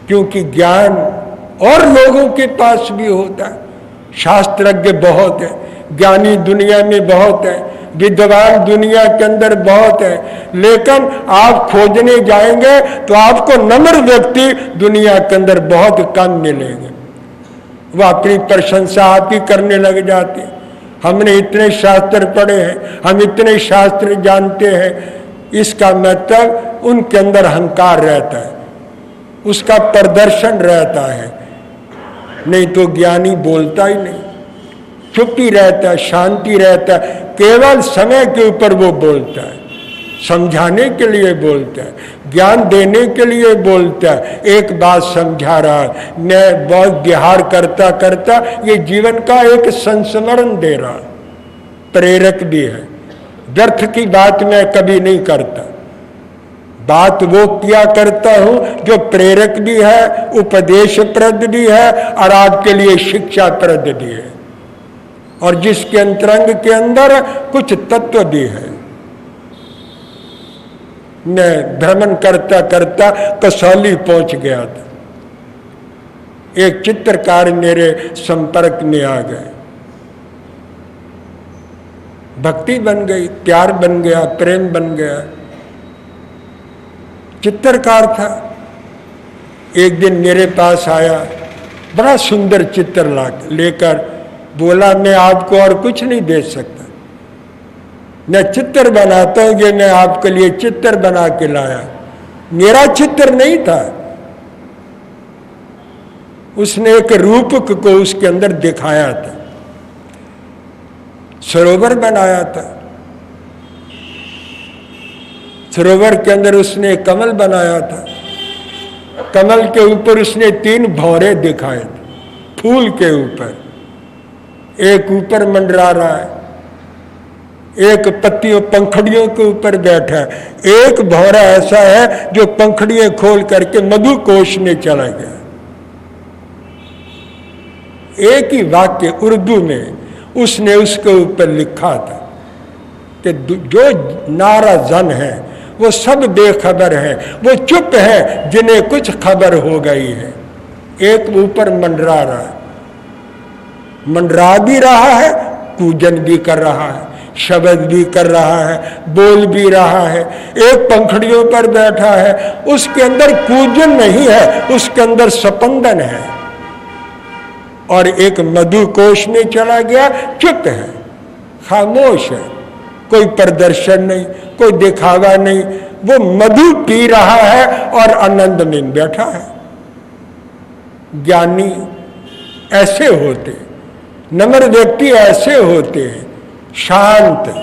Speaker 1: क्योंकि ज्ञान और लोगों के पास भी होता है। शास्त्रज्ञ बहुत है, ज्ञानी दुनिया में बहुत है, विद्वान दुनिया के अंदर बहुत है, लेकिन आप खोजने जाएंगे तो आपको नम्र व्यक्ति दुनिया के अंदर बहुत कम मिलेंगे। वह अपनी प्रशंसा आप ही करने लग जाते। हमने इतने शास्त्र पढ़े हैं, हम इतने शास्त्र जानते हैं, इसका मतलब उनके अंदर अहंकार रहता है, उसका प्रदर्शन रहता है। नहीं तो ज्ञानी बोलता ही नहीं, चुप ही रहता है, शांति रहता है। केवल समय के ऊपर वो बोलता है, समझाने के लिए बोलता है, ज्ञान देने के लिए बोलता है। एक बात समझा रहा है, मैं बहुत विहार करता करता ये जीवन का एक संस्मरण दे रहा, प्रेरक भी है। व्यर्थ की बात मैं कभी नहीं करता, बात वो किया करता हूं जो प्रेरक भी है, उपदेशप्रद भी है और आपके लिए शिक्षाप्रद भी है, और जिसके अंतरंग के अंदर कुछ तत्व भी है। मैं भ्रमण करता करता कसौली पहुंच गया था। एक चित्रकार मेरे संपर्क में आ गए, भक्ति बन गई, प्यार बन गया, प्रेम बन गया। चित्रकार था, एक दिन मेरे पास आया, बड़ा सुंदर चित्र लेकर बोला, मैं आपको और कुछ नहीं दे सकता, मैं चित्र बनाता हूं, ये मैं आपके लिए चित्र बना के लाया। मेरा चित्र नहीं था, उसने एक रूपक को उसके अंदर दिखाया था, सरोवर बनाया था, सरोवर के अंदर उसने कमल बनाया था, कमल के ऊपर उसने 3 भौरे दिखाए थे फूल के ऊपर, एक ऊपर मंडरा रहा है, एक पत्तियों पंखड़ियों के ऊपर बैठा है, एक भौरा ऐसा है जो पंखड़ियां खोल करके मधु कोश में चला गया। एक ही वाक्य उर्दू में उसने उसके ऊपर लिखा था कि जो नारा जन है वो सब बेखबर है, वो चुप है जिन्हें कुछ खबर हो गई है। एक ऊपर मंडरा रहा है, मंडरा भी रहा है, पूजन भी कर रहा है, शब्द भी कर रहा है, बोल भी रहा है। एक पंखड़ियों पर बैठा है, उसके अंदर पूजन नहीं है, उसके अंदर स्पंदन है। और एक मधु कोश में चला गया, चुप है, खामोश है, कोई प्रदर्शन नहीं, कोई दिखावा नहीं, वो मधु पी रहा है और आनंद में बैठा है। ज्ञानी ऐसे होते, नम्र व्यक्ति ऐसे होते हैं, शांत,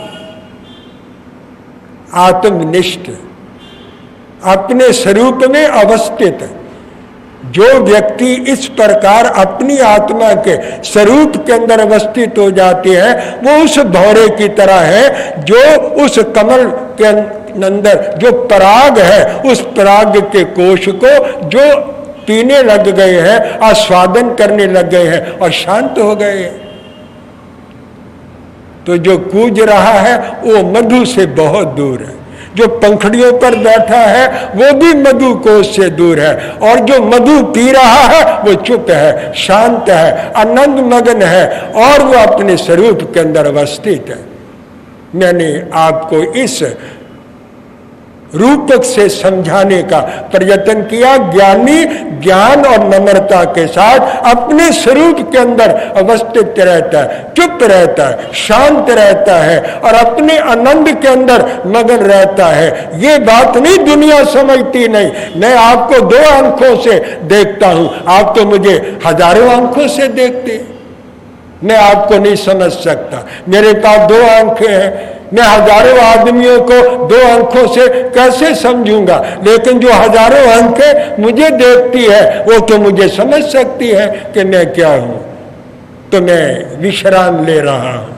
Speaker 1: आत्मनिष्ठ, अपने स्वरूप में अवस्थित है। जो व्यक्ति इस प्रकार अपनी आत्मा के स्वरूप के अंदर अवस्थित हो जाते हैं, वो उस भौरे की तरह है जो उस कमल के अंदर जो पराग है, उस पराग के कोश को जो पीने लग गए हैं, आस्वादन करने लग गए हैं और शांत हो गए हैं। तो जो कूज रहा है वो मधु से बहुत दूर है, जो पंखड़ियों पर बैठा है वो भी मधु कोश से दूर है, और जो मधु पी रहा है वो चुप है, शांत है, आनंद मगन है, और वो अपने स्वरूप के अंदर अवस्थित है। मैंने आपको इस रूपक से समझाने का प्रयत्न किया। ज्ञानी ज्ञान और नम्रता के साथ अपने स्वरूप के अंदर अवस्थित रहता है, चुप रहता है, शांत रहता है और अपने आनंद के अंदर मगन रहता है। ये बात नहीं दुनिया समझती नहीं। मैं आपको 2 आंखों से देखता हूं, आप तो मुझे हजारों आंखों से देखते। मैं आपको नहीं समझ सकता। मेरे पास 2 आंखें हैं, मैं हजारों आदमियों को 2 आंखों से कैसे समझूंगा, लेकिन जो हजारों आंखें मुझे देखती है वो तो मुझे समझ सकती है कि मैं क्या हूं। तो मैं विश्राम ले रहा हूं।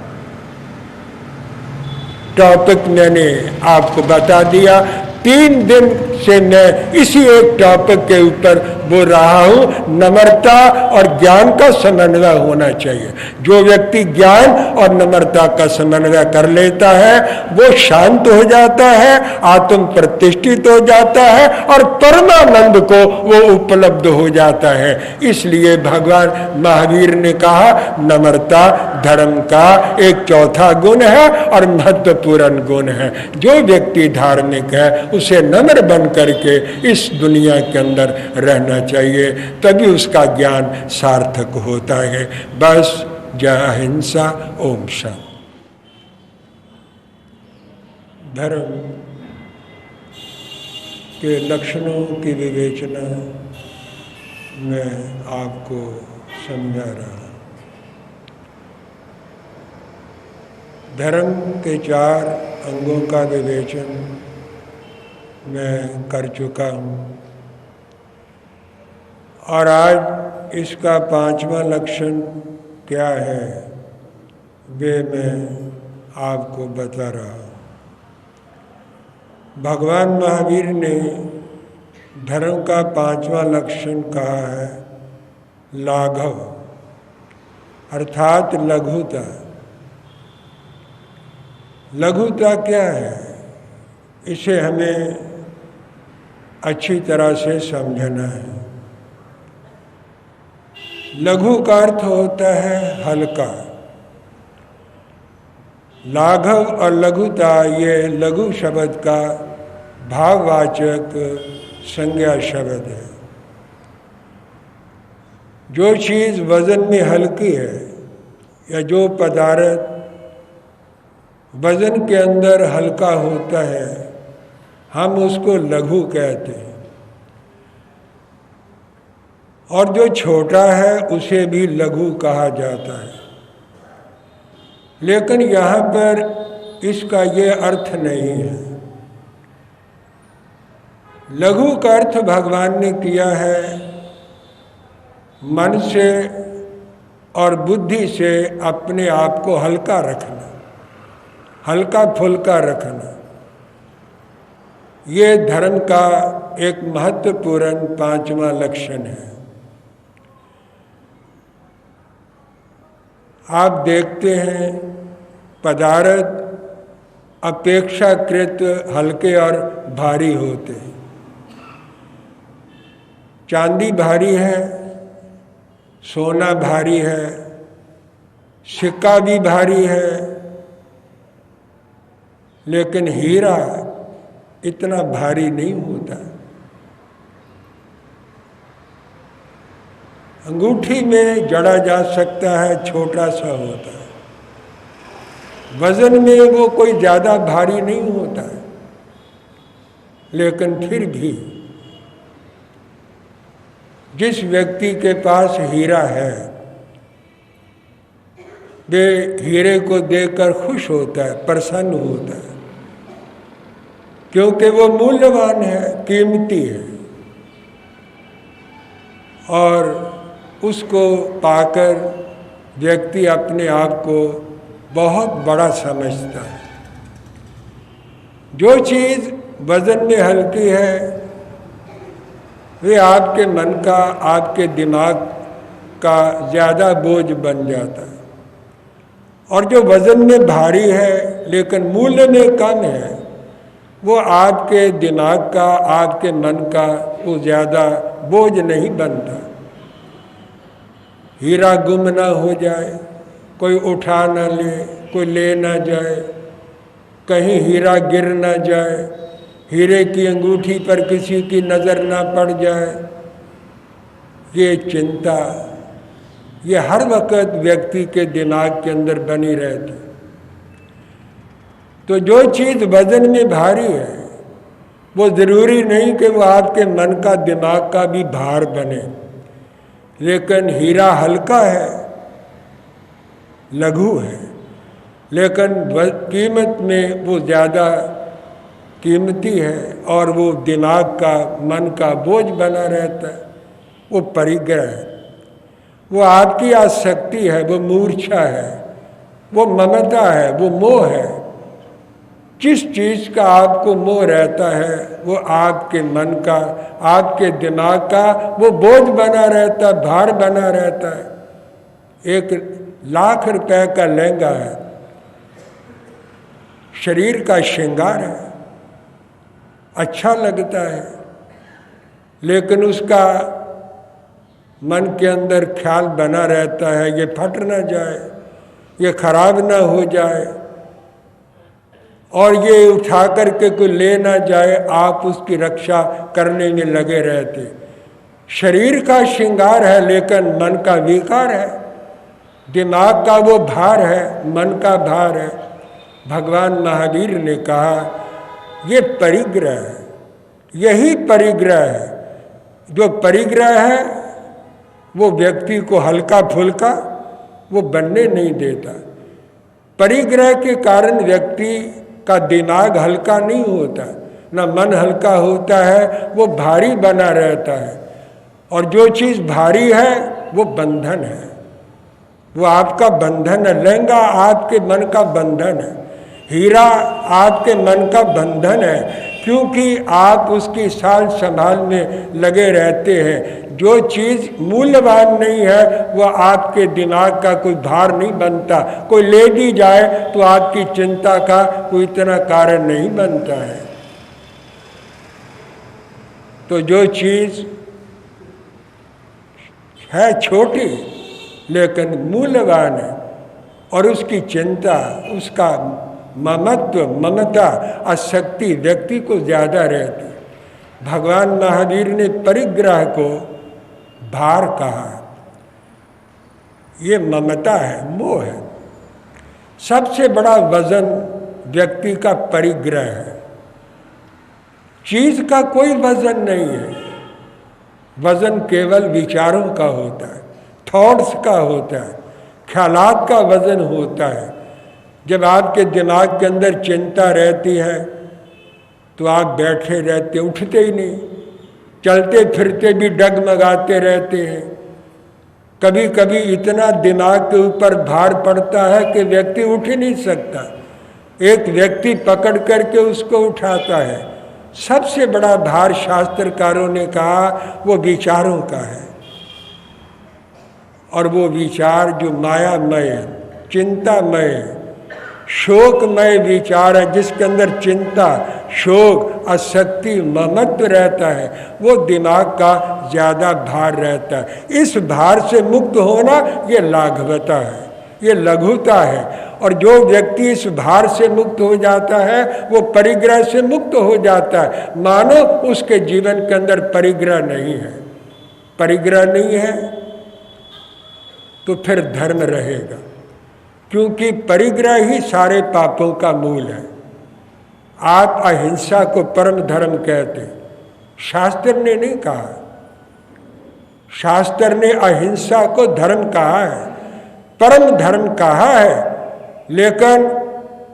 Speaker 1: टॉपिक मैंने आपको बता दिया। 3 दिन से मैं इसी एक टॉपिक के ऊपर बोल रहा हूं। नम्रता और ज्ञान का समन्वय होना चाहिए। जो व्यक्ति ज्ञान और नम्रता का समन्वय कर लेता है वो शांत हो जाता है, आत्म प्रतिष्ठित हो जाता है और परमानंद को वो उपलब्ध हो जाता है। इसलिए भगवान महावीर ने कहा नम्रता धर्म का एक चौथा गुण है और महत्वपूर्ण गुण है। जो व्यक्ति धार्मिक है उसे नम्र बन करके इस दुनिया के अंदर रहना चाहिए, तभी उसका ज्ञान सार्थक होता है। बस जय अहिंसा, ओम शांति। धर्म के लक्षणों की विवेचना मैं आपको समझा रहा। धर्म के 4 अंगों का विवेचन मैं कर चुका हूँ और आज इसका 5वां लक्षण क्या है वे मैं आपको बता रहा हूँ। भगवान महावीर ने धर्म का 5वां लक्षण कहा है लाघव, अर्थात लघुता। लघुता क्या है, इसे हमें अच्छी तरह से समझना है। लघु का अर्थ होता है हल्का। लाघव और लघुता ये लघु शब्द का भाववाचक संज्ञा शब्द है। जो चीज़ वजन में हल्की है या जो पदार्थ वजन के अंदर हल्का होता है हम उसको लघु कहते हैं, और जो छोटा है उसे भी लघु कहा जाता है। लेकिन यहाँ पर इसका ये अर्थ नहीं है। लघु का अर्थ भगवान ने किया है मन से और बुद्धि से अपने आप को हल्का रखना, हल्का फुल्का रखना। ये धर्म का एक महत्वपूर्ण 5वां लक्षण है। आप देखते हैं पदार्थ अपेक्षाकृत हल्के और भारी होते हैं। चांदी भारी है, सोना भारी है, सिक्का भी भारी है, लेकिन हीरा इतना भारी नहीं होता। अंगूठी में जड़ा जा सकता है, छोटा सा होता है। वजन में वो कोई ज़्यादा भारी नहीं होता है, लेकिन फिर भी जिस व्यक्ति के पास हीरा है वे हीरे को देखकर खुश होता है, प्रसन्न होता है। क्योंकि वो मूल्यवान है, कीमती है, और उसको पाकर व्यक्ति अपने आप को बहुत बड़ा समझता है। जो चीज़ वजन में हल्की है वे आपके मन का, आपके दिमाग का ज़्यादा बोझ बन जाता है, और जो वजन में भारी है लेकिन मूल्य में कम है वो आपके दिमाग का, आपके मन का वो ज़्यादा बोझ नहीं बनता। हीरा गुम ना हो जाए, कोई उठा ना ले, कोई ले ना जाए, कहीं हीरा गिर ना जाए, हीरे की अंगूठी पर किसी की नज़र ना पड़ जाए, ये चिंता ये हर वक्त व्यक्ति के दिमाग के अंदर बनी रहती। तो जो चीज़ वजन में भारी है वो ज़रूरी नहीं कि वो आपके मन का, दिमाग का भी भार बने, लेकिन हीरा हल्का है, लघु है, लेकिन कीमत में वो ज़्यादा कीमती है और वो दिमाग का, मन का बोझ बना रहता है। वो परिग्रह है, वो आपकी आसक्ति है, वो मूर्छा है, वो ममता है, वो मोह है। जिस चीज़ का आपको मोह रहता है वो आपके मन का, आपके दिमाग का वो बोझ बना रहता है, भार बना रहता है। 1,00,000 रुपए का लहंगा है, शरीर का श्रृंगार है, अच्छा लगता है, लेकिन उसका मन के अंदर ख्याल बना रहता है ये फट ना जाए, ये खराब ना हो जाए, और ये उठा करके कोई ले ना जाए, आप उसकी रक्षा करने में लगे रहते। शरीर का श्रृंगार है लेकिन मन का विकार है, दिमाग का वो भार है, मन का भार है। भगवान महावीर ने कहा ये परिग्रह है, यही परिग्रह है। जो परिग्रह है वो व्यक्ति को हल्का फुल्का वो बनने नहीं देता। परिग्रह के कारण व्यक्ति का दिमाग हल्का नहीं होता, न मन हल्का होता है, वो भारी बना रहता है। और जो चीज़ भारी है वो बंधन है, वो आपका बंधन है। लहंगा आपके मन का बंधन है, हीरा आपके मन का बंधन है, क्योंकि आप उसकी साल संभाल में लगे रहते हैं। जो चीज़ मूल्यवान नहीं है वह आपके दिमाग का कोई भार नहीं बनता। कोई ले दी जाए तो आपकी चिंता का कोई इतना कारण नहीं बनता है। तो जो चीज़ है छोटी लेकिन मूल्यवान है और उसकी चिंता, उसका ममत्व, ममता, आसक्ति व्यक्ति को ज़्यादा रहती। भगवान महावीर ने परिग्रह को भार कहा। ये ममता है, मोह है। सबसे बड़ा वजन व्यक्ति का परिग्रह है। चीज़ का कोई वजन नहीं है, वजन केवल विचारों का होता है, थॉट्स का होता है, ख्यालात का वजन होता है। जब आपके दिमाग के अंदर चिंता रहती है तो आप बैठे रहते, उठते ही नहीं, चलते फिरते भी डगमगाते रहते हैं। कभी कभी इतना दिमाग के ऊपर भार पड़ता है कि व्यक्ति उठ ही नहीं सकता। एक व्यक्ति पकड़ करके उसको उठाता है। सबसे बड़ा भार शास्त्रकारों ने कहा वो विचारों का है, और वो विचार जो मायामय, चिंतामय, शोकमय विचार है, जिसके अंदर चिंता, शोक, आसक्ति, ममत्व रहता है, वो दिमाग का ज़्यादा भार रहता है। इस भार से मुक्त होना ये लाघवता है, ये लघुता है। और जो व्यक्ति इस भार से मुक्त हो जाता है वो परिग्रह से मुक्त हो जाता है। मानो उसके जीवन के अंदर परिग्रह नहीं है। परिग्रह नहीं है तो फिर धर्म रहेगा, क्योंकि परिग्रह ही सारे पापों का मूल है। आप अहिंसा को परम धर्म कहते, शास्त्र ने नहीं कहा। शास्त्र ने अहिंसा को धर्म कहा है, परम धर्म कहा है, लेकिन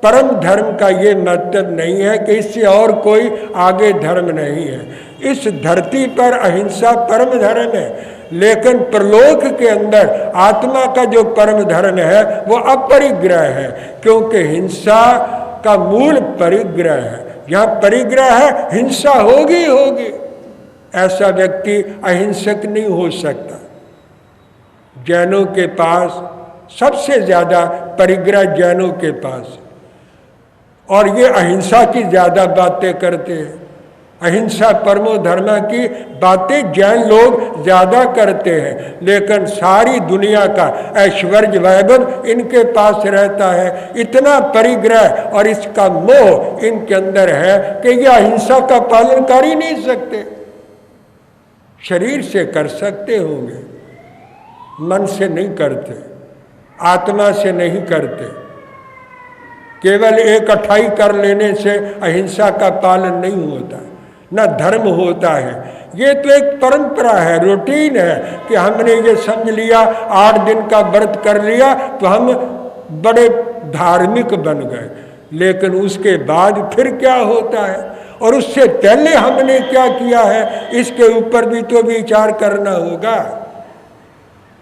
Speaker 1: परम धर्म का ये मतलब नहीं है कि इससे और कोई आगे धर्म नहीं है। इस धरती पर अहिंसा परम धर्म है, लेकिन परलोक के अंदर आत्मा का जो परम धर्म है वो अपरिग्रह है, क्योंकि हिंसा का मूल परिग्रह है। यहाँ परिग्रह है, हिंसा होगी होगी। ऐसा व्यक्ति अहिंसक नहीं हो सकता। जैनों के पास सबसे ज्यादा परिग्रह जैनों के पास, और ये अहिंसा की ज्यादा बातें करते हैं। अहिंसा परमो धर्म की बातें जैन लोग ज्यादा करते हैं, लेकिन सारी दुनिया का ऐश्वर्य वैभव इनके पास रहता है। इतना परिग्रह और इसका मोह इनके अंदर है कि ये अहिंसा का पालन कर ही नहीं सकते। शरीर से कर सकते होंगे, मन से नहीं करते, आत्मा से नहीं करते। केवल एक अठाई कर लेने से अहिंसा का पालन नहीं होता, न धर्म होता है। ये तो एक परंपरा है, रूटीन है कि हमने ये समझ लिया 8 दिन का व्रत कर लिया तो हम बड़े धार्मिक बन गए। लेकिन उसके बाद फिर क्या होता है और उससे पहले हमने क्या किया है, इसके ऊपर भी तो विचार करना होगा।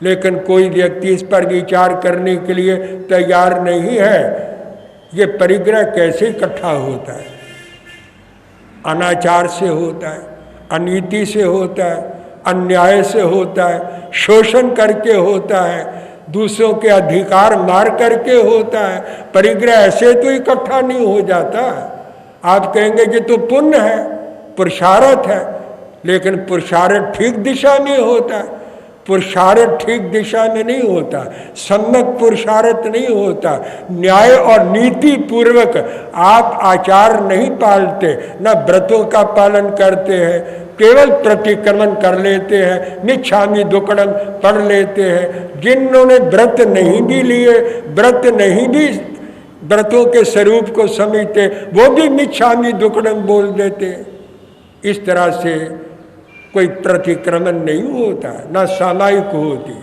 Speaker 1: लेकिन कोई व्यक्ति इस पर विचार करने के लिए तैयार नहीं है। ये परिग्रह कैसे इकट्ठा होता है? अनाचार से होता है, अनीति से होता है, अन्याय से होता है, शोषण करके होता है, दूसरों के अधिकार मार करके होता है। परिग्रह ऐसे तो इकट्ठा नहीं हो जाता। आप कहेंगे कि तो पुण्य है, पुरुषार्थ है, लेकिन पुरुषार्थ ठीक दिशा में होता है। पुरुषार्थ ठीक दिशा में नहीं होता, सम्यक पुरुषार्थ नहीं होता। न्याय और नीति पूर्वक आप आचार नहीं पालते, न व्रतों का पालन करते हैं, केवल प्रतिक्रमण कर लेते हैं, मिच्छामि दुक्कडम पढ़ लेते हैं। जिन्होंने व्रत नहीं भी लिए, व्रत नहीं भी व्रतों के स्वरूप को समझते, वो भी मिच्छामि दुक्कडम बोल देते। इस तरह से कोई प्रतिक्रमण नहीं होता, ना सामायिक होती।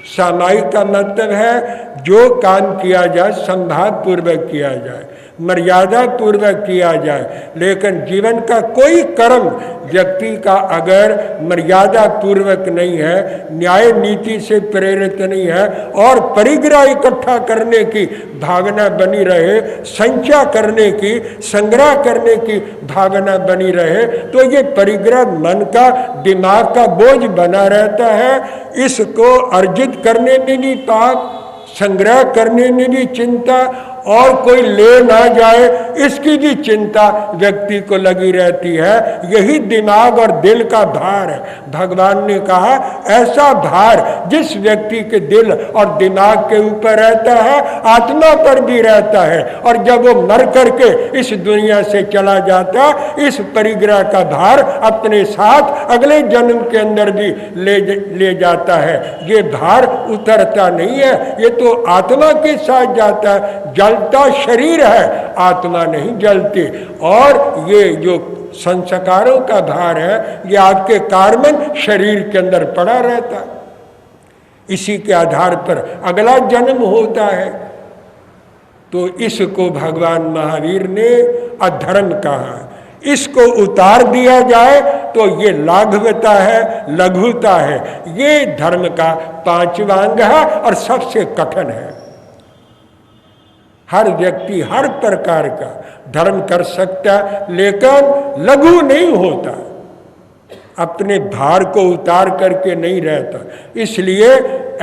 Speaker 1: सामायिक का मतलब है जो काम किया जाए संभाव पूर्वक किया जाए, मर्यादा पूर्वक किया जाए। लेकिन जीवन का कोई कर्म व्यक्ति का अगर मर्यादा पूर्वक नहीं है, न्याय नीति से प्रेरित नहीं है और परिग्रह इकट्ठा करने की भावना बनी रहे, संचय करने की, संग्रह करने की भावना बनी रहे, तो ये परिग्रह मन का, दिमाग का बोझ बना रहता है। इसको अर्जित करने में भी पाप, संग्रह करने में भी चिंता, और कोई ले ना जाए इसकी भी चिंता व्यक्ति को लगी रहती है। यही दिमाग और दिल का भार है। भगवान ने कहा ऐसा भार जिस व्यक्ति के दिल और दिमाग के ऊपर रहता है, आत्मा पर भी रहता है, और जब वो मर करके इस दुनिया से चला जाता, इस परिग्रह का भार अपने साथ अगले जन्म के अंदर भी ले जाता है। ये भार उतरता नहीं है, ये तो आत्मा के साथ जाता है। जलता शरीर है, आत्मा नहीं जलती। और ये जो संस्कारों का भार है, ये आपके कार्बन शरीर के अंदर पड़ा रहता है। इसी के आधार पर अगला जन्म होता है। तो इसको भगवान महावीर ने अधर्म कहा। इसको उतार दिया जाए तो ये लाघवता है, लघुता है। ये धर्म का 5वां अंग है और सबसे कठिन है। हर व्यक्ति हर प्रकार का धर्म कर सकता, लेकिन लघु नहीं होता, अपने भार को उतार करके नहीं रहता। इसलिए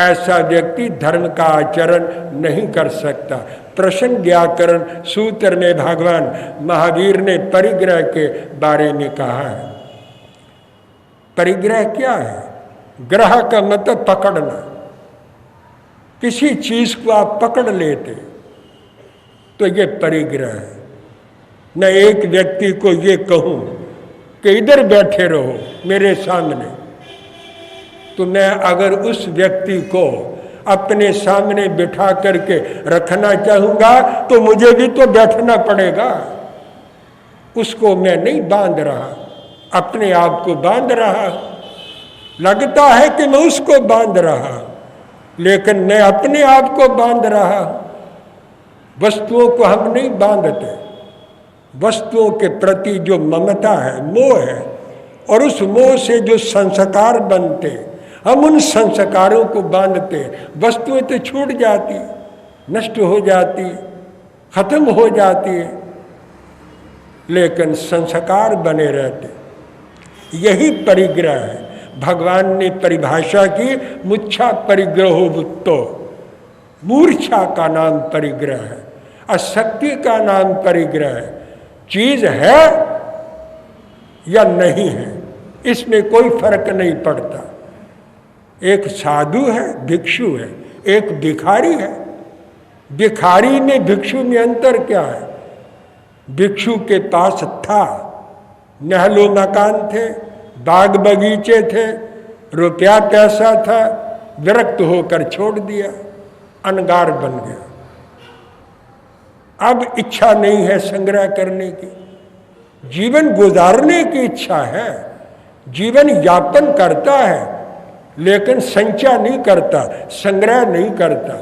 Speaker 1: ऐसा व्यक्ति धर्म का आचरण नहीं कर सकता। प्रश्न व्याकरण सूत्र में भगवान महावीर ने परिग्रह के बारे में कहा है। परिग्रह क्या है? ग्रह का मतलब पकड़ना। किसी चीज को आप पकड़ लेते तो ये परिग्रह है। न एक व्यक्ति को ये कहूं कि इधर बैठे रहो मेरे सामने, तो मैं अगर उस व्यक्ति को अपने सामने बिठा करके रखना चाहूंगा तो मुझे भी तो बैठना पड़ेगा। उसको मैं नहीं बांध रहा, अपने आप को बांध रहा। लगता है कि मैं उसको बांध रहा, लेकिन मैं अपने आप को बांध रहा। वस्तुओं को हम नहीं बांधते, वस्तुओं के प्रति जो ममता है, मोह है, और उस मोह से जो संस्कार बनते हम उन संस्कारों को बांधते। वस्तुएं तो छूट जाती, नष्ट हो जाती, खत्म हो जाती है, लेकिन संस्कार बने रहते। यही परिग्रह है। भगवान ने परिभाषा की, मुच्छा परिग्रहो वुत्तो, मूर्छा का नाम परिग्रह है, अशक्ति का नाम परिग्रह है। चीज है या नहीं है, इसमें कोई फर्क नहीं पड़ता। एक साधु है, भिक्षु है, एक भिखारी है। भिखारी में भिक्षु में अंतर क्या है? भिक्षु के पास था, महलो मकान थे, बाग बगीचे थे, रुपया पैसा था, विरक्त होकर छोड़ दिया, अनगार बन गया। अब इच्छा नहीं है संग्रह करने की, जीवन गुजारने की इच्छा है, जीवन यापन करता है, लेकिन संचय नहीं करता, संग्रह नहीं करता।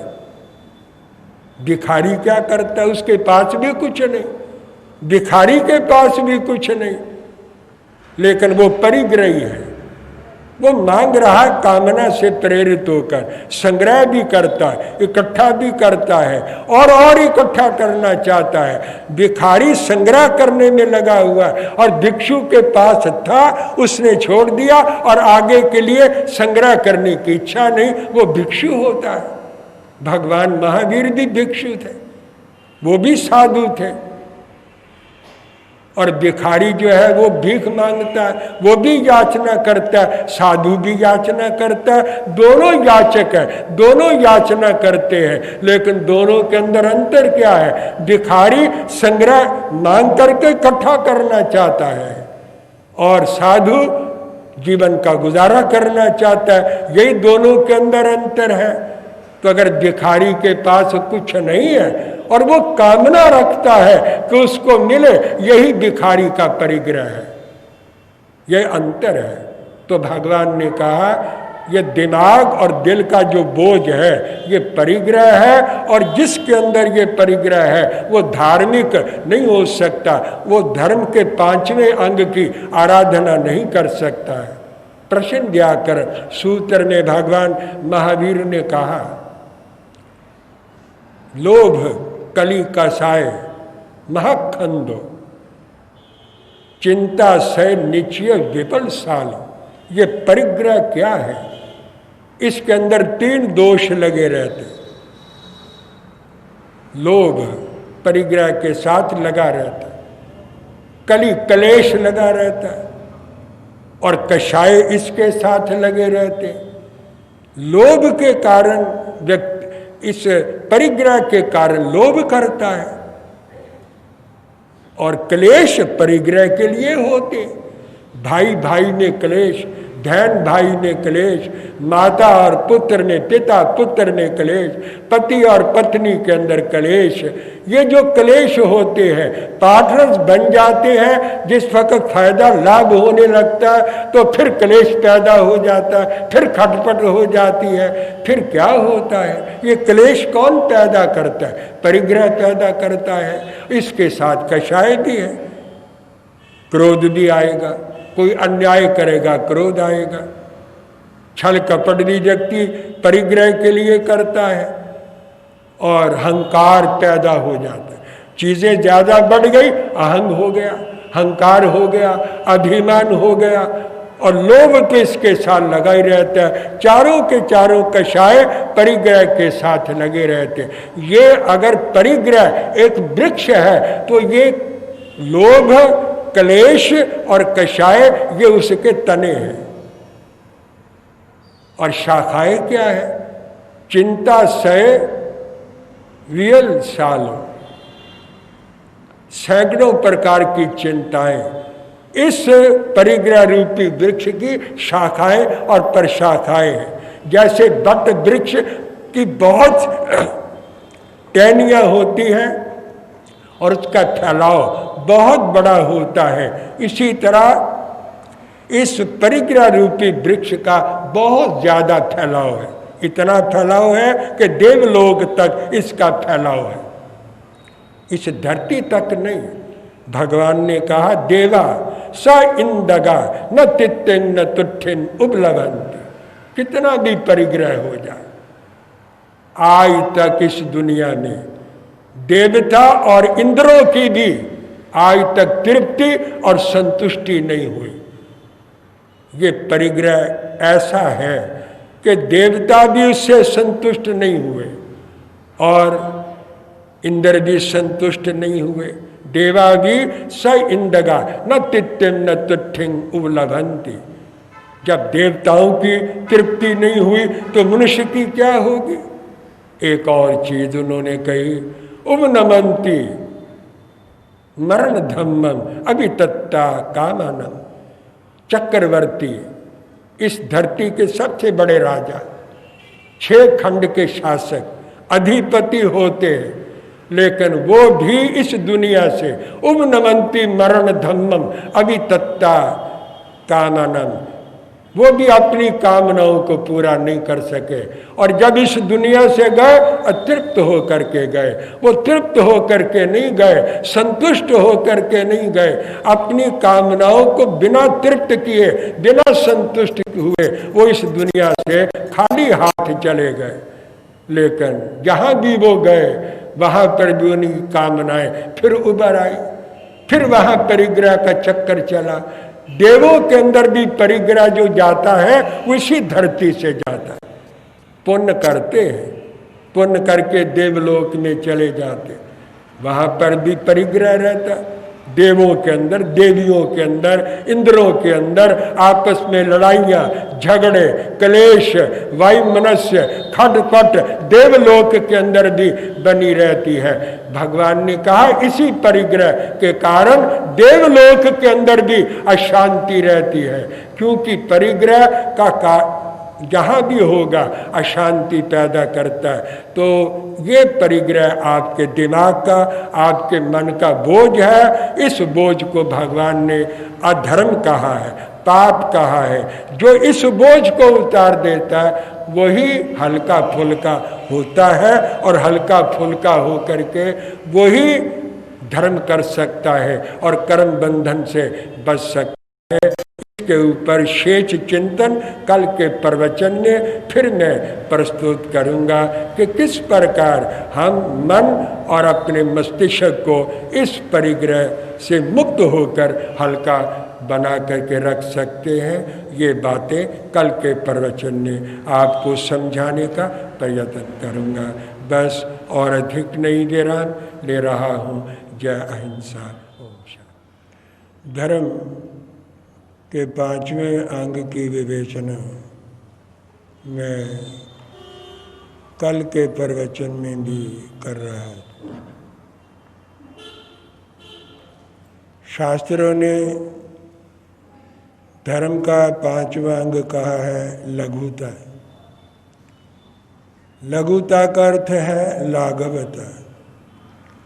Speaker 1: भिखारी क्या करता? उसके पास भी कुछ नहीं, भिखारी के पास भी कुछ नहीं, लेकिन वो परिग्रही है। वो मांग रहा कामना से प्रेरित होकर, संग्रह भी करता है, इकट्ठा भी करता है और इकट्ठा करना चाहता है। भिखारी संग्रह करने में लगा हुआ है और भिक्षु के पास था, उसने छोड़ दिया और आगे के लिए संग्रह करने की इच्छा नहीं, वो भिक्षु होता है। भगवान महावीर भी भिक्षु थे, वो भी साधु थे। और भिखारी जो है वो भीख मांगता है, वो भी याचना करता है, साधु भी याचना करता है, दोनों याचक है, दोनों याचना करते हैं, लेकिन दोनों के अंदर अंतर क्या है? भिखारी संग्रह मांग करके इकट्ठा करना चाहता है और साधु जीवन का गुजारा करना चाहता है, यही दोनों के अंदर अंतर है। तो अगर भिखारी के पास कुछ नहीं है और वो कामना रखता है कि उसको मिले, यही भिखारी का परिग्रह है, यह अंतर है। तो भगवान ने कहा ये दिमाग और दिल का जो बोझ है ये परिग्रह है, और जिसके अंदर ये परिग्रह है वो धार्मिक नहीं हो सकता, वो धर्म के 5वें अंग की आराधना नहीं कर सकता है। प्रश्न व्याकरण सूत्र में भगवान महावीर ने कहा, लोभ कली कसाय महखंदो, चिंता सय निश्चय विपल साल। ये परिग्रह क्या है? इसके अंदर 3 दोष लगे रहते। लोभ परिग्रह के साथ लगा रहता, कली कलेश लगा रहता, और कषाय इसके साथ लगे रहते। लोभ के कारण व्यक्ति, इस परिग्रह के कारण लोभ करता है, और क्लेश परिग्रह के लिए होते। भाई भाई में क्लेश, बहन भाई में क्लेश, माता और पुत्र ने, पिता पुत्र ने क्लेश, पति और पत्नी के अंदर क्लेश। ये जो क्लेश होते हैं पार्टनर्स बन जाते हैं, जिस वक्त फायदा लाभ होने लगता है तो फिर क्लेश पैदा हो जाता है, फिर खटपट हो जाती है, फिर क्या होता है? ये क्लेश कौन पैदा करता है? परिग्रह पैदा करता है। इसके साथ कषाय भी है, क्रोध भी आएगा, कोई अन्याय करेगा क्रोध आएगा, छल कपट भी व्यक्ति परिग्रह के लिए करता है, और अहंकार पैदा हो जाता है। चीजें ज्यादा बढ़ गई, अहंग हो गया, अहंकार हो गया, अभिमान हो गया, और लोभ तो इसके साथ लगा ही रहता है। चारों के चारों कषाय परिग्रह के साथ लगे रहते हैं। ये अगर परिग्रह एक वृक्ष है तो ये लोभ, क्लेश और कषाय ये उसके तने हैं, और शाखाएं क्या है? चिंता सय वियल सालो, सैकड़ों प्रकार की चिंताएं इस परिग्रह रूपी वृक्ष की शाखाएं और प्रशाखाएं हैं। जैसे बट वृक्ष की बहुत टहनियां होती हैं और उसका फैलाव बहुत बड़ा होता है, इसी तरह इस परिग्रह रूपी वृक्ष का बहुत ज्यादा फैलाव है। इतना फैलाव है कि देवलोक तक इसका फैलाव है। इस धरती तक नहीं। भगवान ने कहा देवा स इंदगा न तित्तिन न तुठिन उपलब्धि। कितना भी परिग्रह हो जाए, आज तक इस दुनिया में देवता और इंद्रों की भी आज तक तृप्ति और संतुष्टि नहीं हुई। ये परिग्रह ऐसा है कि देवता भी उससे संतुष्ट नहीं हुए और इंद्र भी संतुष्ट नहीं हुए। देवा भी स इंदगा न तित्तिम न तुठिन उपलब्धि। जब देवताओं की तृप्ति नहीं हुई तो मनुष्य की क्या होगी। एक और चीज उन्होंने कही, उपनमंती मरण धम्मम अभितत्ता कामानम। चक्रवर्ती इस धरती के सबसे बड़े राजा, 6 खंड के शासक, अधिपति होते हैं, लेकिन वो भी इस दुनिया से उपनमंती मरण धम्मम अभितत्ता कामानम, वो भी अपनी कामनाओं को पूरा नहीं कर सके। और जब इस दुनिया से गए अतृप्त होकर के गए। वो तृप्त होकर के नहीं गए, संतुष्ट होकर के नहीं गए, अपनी कामनाओं को बिना तृप्त किए, बिना संतुष्ट हुए वो इस दुनिया से खाली हाथ चले गए। लेकिन जहाँ भी वो गए वहाँ पर भी उनकी कामनाएं फिर उभर आई, फिर वहाँ परिग्रह का चक्कर चला। देवों के अंदर भी परिग्रह जो जाता है वो इसी धरती से जाता है। पुण्य करते हैं, पुण्य करके देवलोक में चले जाते, वहां पर भी परिग्रह रहता है। देवों के अंदर, देवियों के अंदर, इंद्रों के अंदर आपस में लड़ाइयाँ, झगड़े, क्लेश, वायुमनस्य, खटपट देवलोक के अंदर भी बनी रहती है। भगवान ने कहा इसी परिग्रह के कारण देवलोक के अंदर भी अशांति रहती है, क्योंकि परिग्रह का जहाँ भी होगा अशांति पैदा करता है। तो ये परिग्रह आपके दिमाग का, आपके मन का बोझ है। इस बोझ को भगवान ने अधर्म कहा है, पाप कहा है। जो इस बोझ को उतार देता है वही हल्का फुल्का होता है, और हल्का फुल्का हो करके वही धर्म कर सकता है और कर्म बंधन से बच सकता है। के ऊपर शेष चिंतन कल के प्रवचन में फिर मैं प्रस्तुत करूंगा कि किस प्रकार हम मन और अपने मस्तिष्क को इस परिग्रह से मुक्त होकर हल्का बना करके रख सकते हैं। ये बातें कल के प्रवचन में आपको समझाने का प्रयत्न करूंगा। बस और अधिक नहीं विराम ले रहा हूँ। जय अहिंसा। ओम शांति। धर्म के 5वें अंग की विवेचना मैं कल के प्रवचन में भी कर रहा हूँ। शास्त्रों ने धर्म का 5वां अंग कहा है लघुता। लघुता का अर्थ है लाघवता,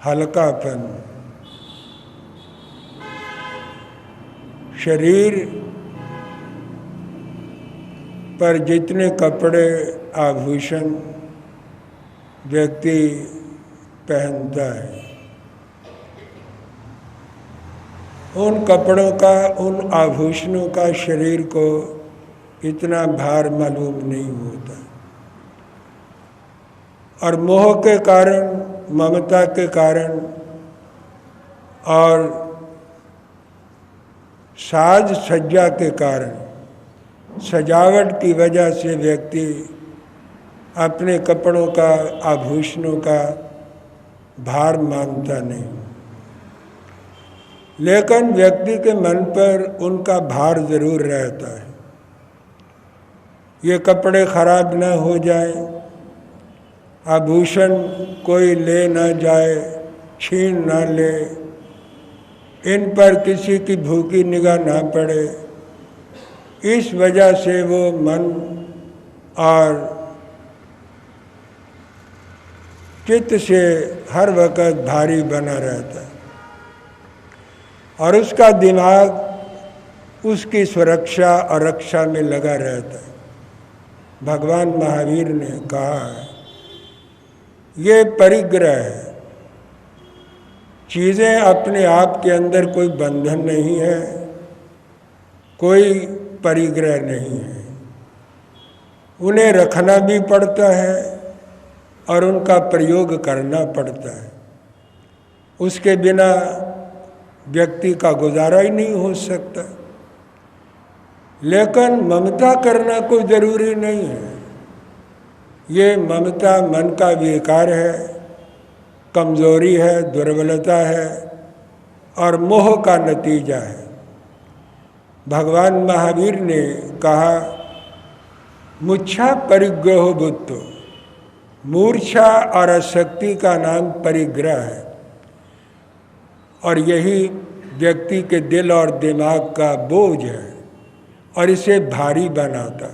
Speaker 1: हल्कापन। शरीर पर जितने कपड़े आभूषण व्यक्ति पहनता है, उन कपड़ों का, उन आभूषणों का शरीर को इतना भार मालूम नहीं होता। और मोह के कारण, ममता के कारण और साज सज्जा के कारण, सजावट की वजह से व्यक्ति अपने कपड़ों का, आभूषणों का भार मानता नहीं। लेकिन व्यक्ति के मन पर उनका भार जरूर रहता है। ये कपड़े खराब ना हो जाए, आभूषण कोई ले ना जाए, छीन ना ले, इन पर किसी की भूखी निगाह ना पड़े। इस वजह से वो मन और चित्त से हर वक्त भारी बना रहता है और उसका दिमाग उसकी सुरक्षा और रक्षा में लगा रहता है। भगवान महावीर ने कहा है ये परिग्रह है, चीज़ें अपने आप के अंदर कोई बंधन नहीं है, कोई परिग्रह नहीं है। उन्हें रखना भी पड़ता है और उनका प्रयोग करना पड़ता है। उसके बिना व्यक्ति का गुजारा ही नहीं हो सकता। लेकिन ममता करना कोई ज़रूरी नहीं है। ये ममता मन का विकार है, कमज़ोरी है, दुर्बलता है और मोह का नतीजा है। भगवान महावीर ने कहा, मुच्छा परिग्रह बुद्धो, मूर्छा और अशक्ति का नाम परिग्रह है और यही व्यक्ति के दिल और दिमाग का बोझ है और इसे भारी बनाता।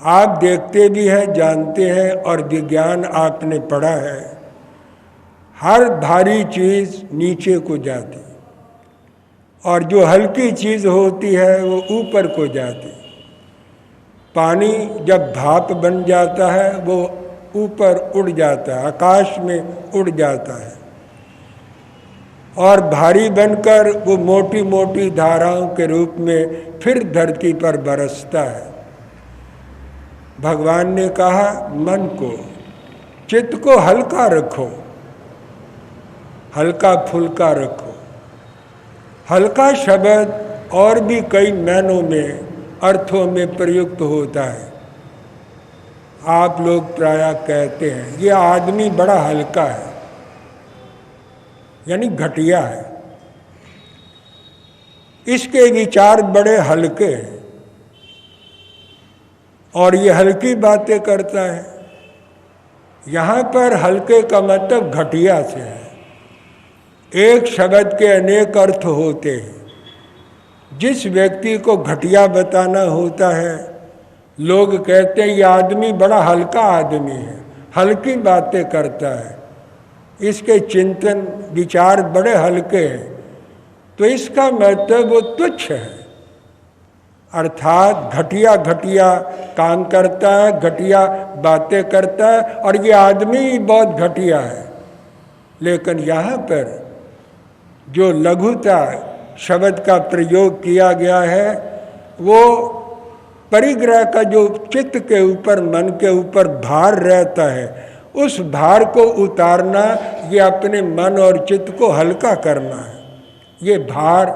Speaker 1: आप देखते भी हैं, जानते हैं और विज्ञान आपने पढ़ा है, हर भारी चीज़ नीचे को जाती और जो हल्की चीज़ होती है वो ऊपर को जाती। पानी जब भाप बन जाता है वो ऊपर उड़ जाता है, आकाश में उड़ जाता है और भारी बनकर वो मोटी मोटी धाराओं के रूप में फिर धरती पर बरसता है। भगवान ने कहा, मन को, चित्त को हल्का रखो, हल्का फुल्का रखो। हल्का शब्द और भी कई मायनों में, अर्थों में प्रयुक्त होता है। आप लोग प्रायः कहते हैं ये आदमी बड़ा हल्का है, यानी घटिया है, इसके विचार बड़े हल्के हैं और ये हल्की बातें करता है। यहाँ पर हल्के का मतलब घटिया से है। एक शब्द के अनेक अर्थ होते हैं। जिस व्यक्ति को घटिया बताना होता है, लोग कहते हैं ये आदमी बड़ा हल्का आदमी है, हल्की बातें करता है, इसके चिंतन विचार बड़े हल्के हैं, तो इसका मतलब वो तुच्छ है, अर्थात घटिया घटिया काम करता है, घटिया बातें करता है और ये आदमी ही बहुत घटिया है। लेकिन यहाँ पर जो लघुता शब्द का प्रयोग किया गया है, वो परिग्रह का जो चित्त के ऊपर, मन के ऊपर भार रहता है, उस भार को उतारना, ये अपने मन और चित्त को हल्का करना है। ये भार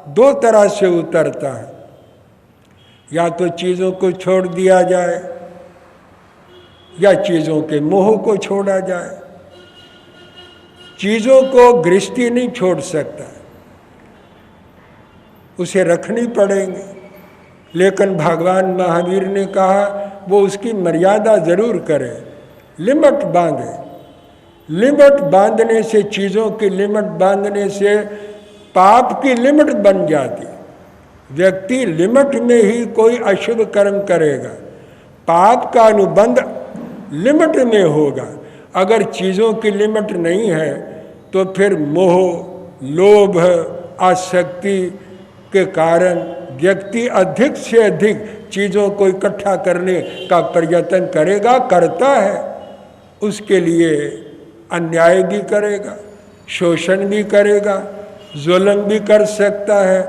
Speaker 1: दो तरह से उतरता है, या तो चीज़ों को छोड़ दिया जाए या चीज़ों के मोह को छोड़ा जाए। चीज़ों को गृहस्थी नहीं छोड़ सकता, उसे रखनी पड़ेंगे। लेकिन भगवान महावीर ने कहा वो उसकी मर्यादा ज़रूर करे, लिमिट बांधे। लिमिट बांधने से, चीज़ों की लिमिट बांधने से पाप की लिमिट बन जाती। व्यक्ति लिमिट में ही कोई अशुभ कर्म करेगा, पाप का अनुबंध लिमिट में होगा। अगर चीज़ों की लिमिट नहीं है तो फिर मोह, लोभ, आसक्ति के कारण व्यक्ति अधिक से अधिक चीज़ों को इकट्ठा करने का प्रयत्न करेगा, करता है। उसके लिए अन्याय भी करेगा, शोषण भी करेगा, जुल्म भी कर सकता है,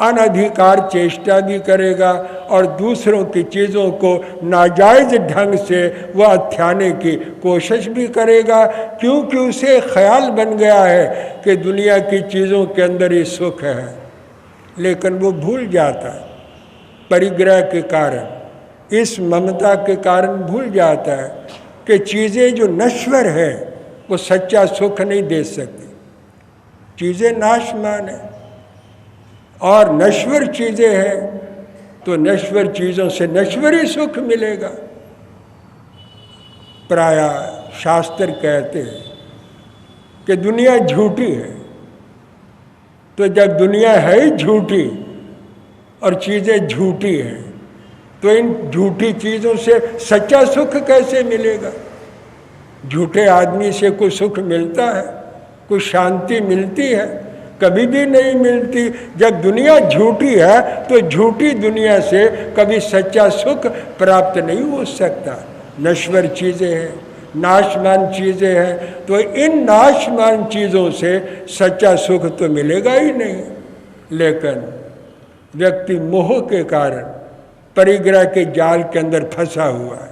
Speaker 1: अनधिकार चेष्टा भी करेगा और दूसरों की चीज़ों को नाजायज़ ढंग से वह हथियाने की कोशिश भी करेगा, क्योंकि उसे ख्याल बन गया है कि दुनिया की चीज़ों के अंदर ही सुख है। लेकिन वो भूल जाता है, परिग्रह के कारण, इस ममता के कारण भूल जाता है कि चीज़ें जो नश्वर है वो सच्चा सुख नहीं दे सकती। चीज़ें नाशमान है और नश्वर चीज़ें हैं तो नश्वर चीज़ों से नश्वर ही सुख मिलेगा। प्रायः शास्त्र कहते हैं कि दुनिया झूठी है, तो जब दुनिया है ही झूठी और चीज़ें झूठी हैं तो इन झूठी चीज़ों से सच्चा सुख कैसे मिलेगा? झूठे आदमी से कोई सुख मिलता है, कोई शांति मिलती है? कभी भी नहीं मिलती। जब दुनिया झूठी है तो झूठी दुनिया से कभी सच्चा सुख प्राप्त नहीं हो सकता। नश्वर चीज़ें हैं, नाशमान चीज़ें हैं, तो इन नाशमान चीज़ों से सच्चा सुख तो मिलेगा ही नहीं। लेकिन व्यक्ति मोह के कारण परिग्रह के जाल के अंदर फंसा हुआ है।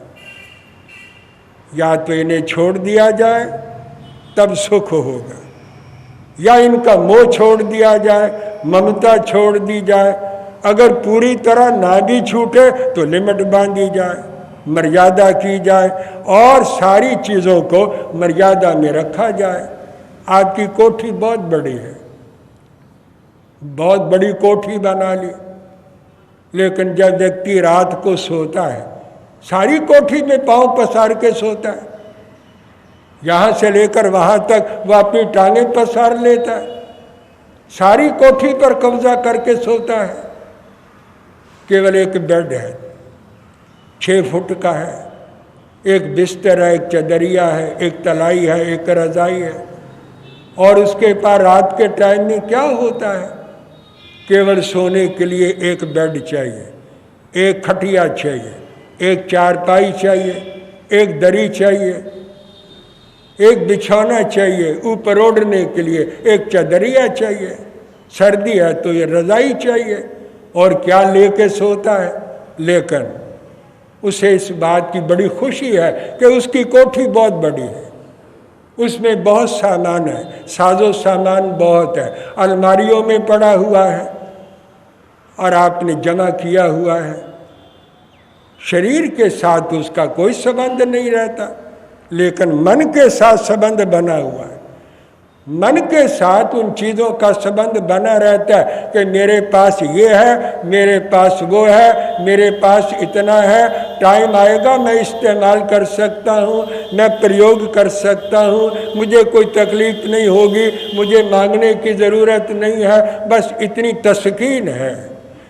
Speaker 1: या तो इन्हें छोड़ दिया जाए तब सुख होगा, या इनका मोह छोड़ दिया जाए, ममता छोड़ दी जाए। अगर पूरी तरह ना भी छूटे तो लिमिट बांधी जाए, मर्यादा की जाए और सारी चीज़ों को मर्यादा में रखा जाए। आपकी कोठी बहुत बड़ी है, बहुत बड़ी कोठी बना ली, लेकिन जब व्यक्ति रात को सोता है सारी कोठी में पांव पसार के सोता है। यहाँ से लेकर वहाँ तक वह अपनी टांगें पसार लेता है, सारी कोठी पर कब्जा करके सोता है। केवल एक बेड है, 6 फुट का है, एक बिस्तर है, एक चदरिया है, एक तलाई है, एक रजाई है। और उसके पास रात के टाइम में क्या होता है? केवल सोने के लिए एक बेड चाहिए, एक खटिया चाहिए, एक चारपाई चाहिए, एक दरी चाहिए, एक बिछौना चाहिए, ऊपर ओढ़ने के लिए एक चदरिया चाहिए, सर्दी है तो ये रजाई चाहिए। और क्या लेके सोता है? लेकिन उसे इस बात की बड़ी खुशी है कि उसकी कोठी बहुत बड़ी है, उसमें बहुत सामान है, साजो सामान बहुत है, अलमारियों में पड़ा हुआ है और आपने जमा किया हुआ है। शरीर के साथ उसका कोई संबंध नहीं रहता, लेकिन मन के साथ संबंध बना हुआ है। मन के साथ उन चीज़ों का संबंध बना रहता है कि मेरे पास ये है, मेरे पास वो है, मेरे पास इतना है, टाइम आएगा मैं इस्तेमाल कर सकता हूँ, मैं प्रयोग कर सकता हूँ, मुझे कोई तकलीफ नहीं होगी, मुझे मांगने की ज़रूरत नहीं है। बस इतनी तस्कीन है,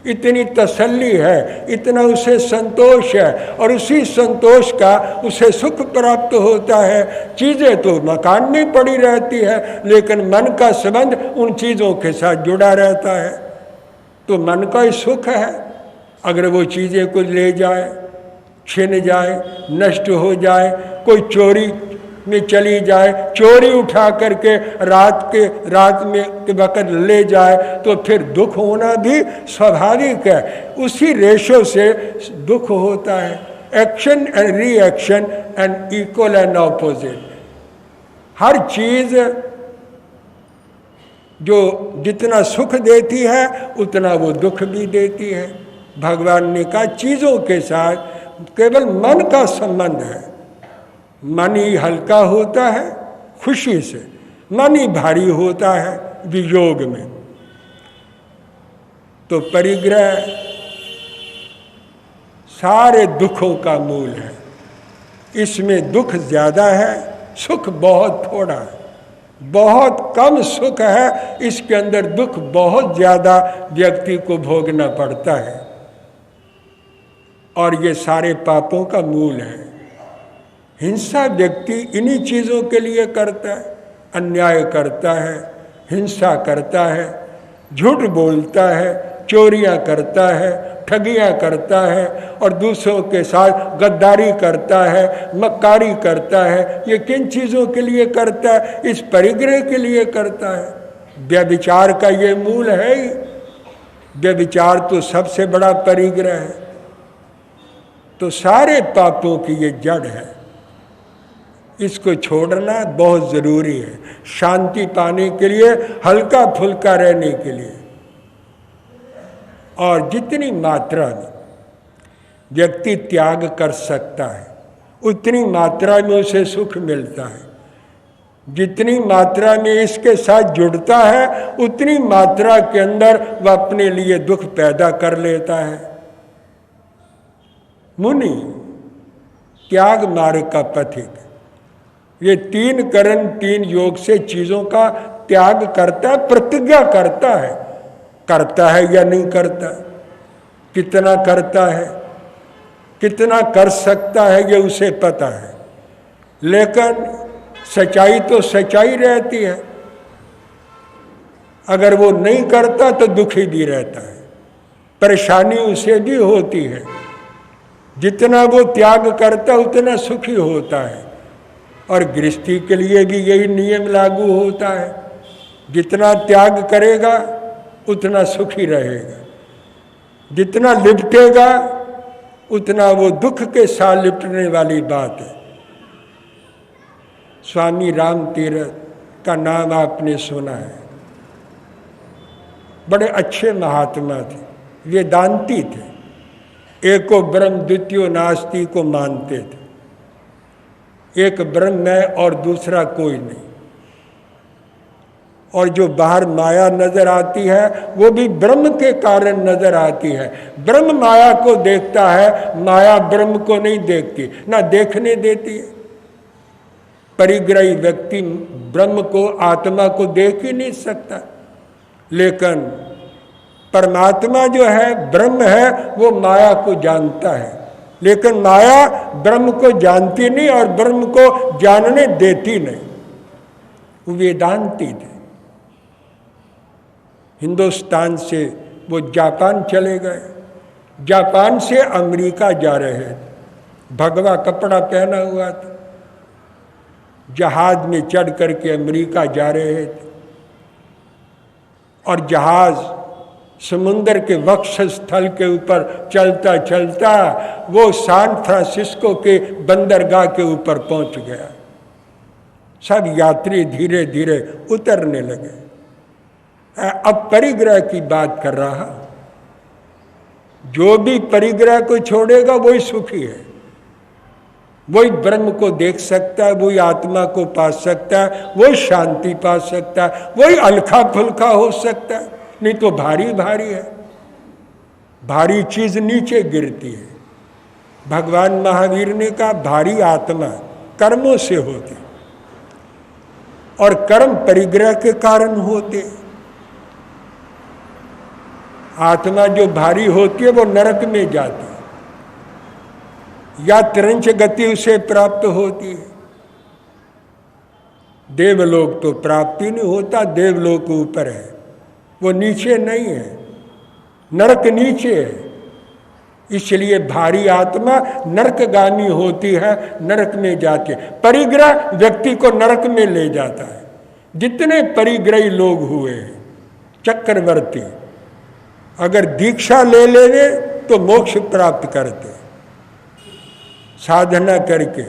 Speaker 1: इतनी तसल्ली है, इतना उसे संतोष है और उसी संतोष का उसे सुख प्राप्त होता है। चीज़ें तो मकान में पड़ी रहती है, लेकिन मन का संबंध उन चीज़ों के साथ जुड़ा रहता है, तो मन का ही सुख है। अगर वो चीज़ें कोई ले जाए, छिन जाए, नष्ट हो जाए, कोई चोरी में चली जाए, चोरी उठा करके रात में के वक़्त ले जाए, तो फिर दुख होना भी स्वाभाविक है। उसी रेशो से दुख होता है। Action and reaction and equal and opposite. हर चीज़ जो जितना सुख देती है उतना वो दुख भी देती है। भगवान ने कहा चीज़ों के साथ केवल मन का संबंध है। मन ही हल्का होता है खुशी से, मन ही भारी होता है वियोग में। तो परिग्रह सारे दुखों का मूल है। इसमें दुख ज़्यादा है, सुख बहुत थोड़ा है। बहुत कम सुख है, इसके अंदर दुख बहुत ज़्यादा व्यक्ति को भोगना पड़ता है। और ये सारे पापों का मूल है। हिंसा व्यक्ति इन्हीं चीज़ों के लिए करता है, अन्याय करता है, हिंसा करता है, झूठ बोलता है, चोरियां करता है, ठगियां करता है और दूसरों के साथ गद्दारी करता है, मक्कारी करता है। ये किन चीज़ों के लिए करता है? इस परिग्रह के लिए करता है। व्यभिचार का ये मूल है ही। व्यभिचार तो सबसे बड़ा परिग्रह है। तो सारे पापों की ये जड़ है। इसको छोड़ना बहुत ज़रूरी है शांति पाने के लिए, हल्का फुल्का रहने के लिए। और जितनी मात्रा में व्यक्ति त्याग कर सकता है उतनी मात्रा में उसे सुख मिलता है। जितनी मात्रा में इसके साथ जुड़ता है उतनी मात्रा के अंदर वह अपने लिए दुख पैदा कर लेता है। मुनि त्याग मार्ग का पथिक, ये 3 करण 3 योग से चीज़ों का त्याग करता है, प्रतिज्ञा करता है या नहीं करता, कितना करता है, कितना कर सकता है ये उसे पता है। लेकिन सच्चाई तो सच्चाई रहती है। अगर वो नहीं करता तो दुखी भी रहता है, परेशानी उसे भी होती है। जितना वो त्याग करता उतना सुखी होता है। और गृहस्थी के लिए भी यही नियम लागू होता है, जितना त्याग करेगा उतना सुखी रहेगा, जितना लिपटेगा उतना वो दुख के साथ लिपटने वाली बात है। स्वामी राम तीरथ का नाम आपने सुना है, बड़े अच्छे महात्मा थे, वेदांती थे, एको ब्रह्म द्वितीयो नास्ति को मानते थे। एक ब्रह्म है और दूसरा कोई नहीं। और जो बाहर माया नजर आती है वो भी ब्रह्म के कारण नजर आती है। ब्रह्म माया को देखता है, माया ब्रह्म को नहीं देखती, ना देखने देती है। परिग्रही व्यक्ति ब्रह्म को, आत्मा को देख ही नहीं सकता, लेकिन परमात्मा जो है, ब्रह्म है, वो माया को जानता है, लेकिन माया ब्रह्म को जानती नहीं और ब्रह्म को जानने देती नहीं। वो वेदांती थे। हिंदुस्तान से वो जापान चले गए, जापान से अमेरिका जा रहे थे, भगवा कपड़ा पहना हुआ था, जहाज में चढ़ करके अमेरिका जा रहे थे और जहाज समुद्र के वक्षस्थल के ऊपर चलता चलता वो सैन फ्रांसिस्को के बंदरगाह के ऊपर पहुंच गया। सब यात्री धीरे धीरे उतरने लगे। अब परिग्रह की बात कर रहा, जो भी परिग्रह को छोड़ेगा वही सुखी है, वही ब्रह्म को देख सकता है, वही आत्मा को पा सकता है, वही शांति पा सकता है, वही हल्का फुल्का हो सकता है। नहीं तो भारी भारी है, भारी चीज नीचे गिरती है। भगवान महावीर ने कहा भारी आत्मा कर्मों से होती और कर्म परिग्रह के कारण होते। आत्मा जो भारी होती है वो नरक में जाती है या तिरंच गति उसे प्राप्त होती है। देवलोक तो प्राप्ति नहीं होता, देवलोक ऊपर है, वो नीचे नहीं है, नरक नीचे है। इसलिए भारी आत्मा नरकगामी होती है, नरक में जाके परिग्रह व्यक्ति को नरक में ले जाता है। जितने परिग्रही लोग हुए हैं चक्रवर्ती, अगर दीक्षा ले लेवे तो मोक्ष प्राप्त करते साधना करके,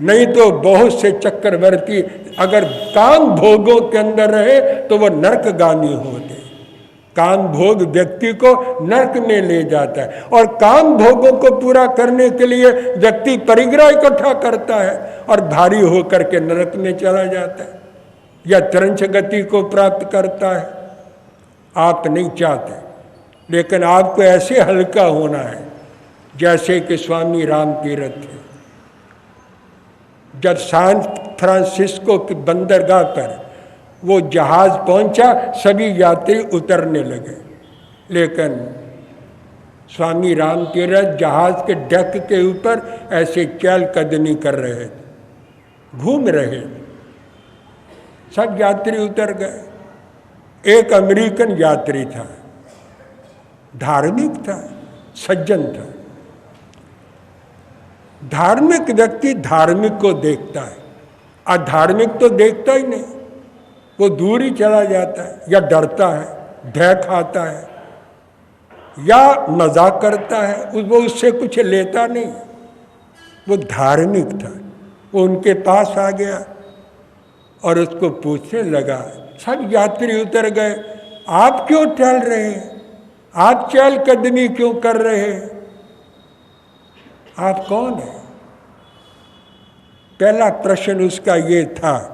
Speaker 1: नहीं तो बहुत से चक्रवर्ती अगर काम भोगों के अंदर रहे तो वह नरकगामी होते। काम भोग व्यक्ति को नरक में ले जाता है और काम भोगों को पूरा करने के लिए व्यक्ति परिग्रह इकट्ठा करता है और भारी होकर के नरक में चला जाता है या तिरंच गति को प्राप्त करता है। आप नहीं चाहते, लेकिन आपको ऐसे हल्का होना है जैसे कि स्वामी राम तीरथ थे। जब सैन फ्रांसिस्को की बंदरगाह पर वो जहाज पहुंचा, सभी यात्री उतरने लगे, लेकिन स्वामी राम तीरथ जहाज के डेक के ऊपर ऐसे चहलकदमी कर रहे थे, घूम रहे थे। सब यात्री उतर गए। एक अमेरिकन यात्री था, धार्मिक था, सज्जन था। धार्मिक व्यक्ति धार्मिक को देखता है, अधार्मिक तो देखता ही नहीं, वो दूर ही चला जाता है या डरता है, भय खाता है या मजाक करता है, वो उससे कुछ लेता नहीं। वो धार्मिक था। वो उनके पास आ गया और उसको पूछने लगा। सब यात्री उतर गए, आप क्यों टहल रहे हैं, आप चहलकदमी क्यों कर रहे हैं, आप कौन है? पहला प्रश्न उसका ये था।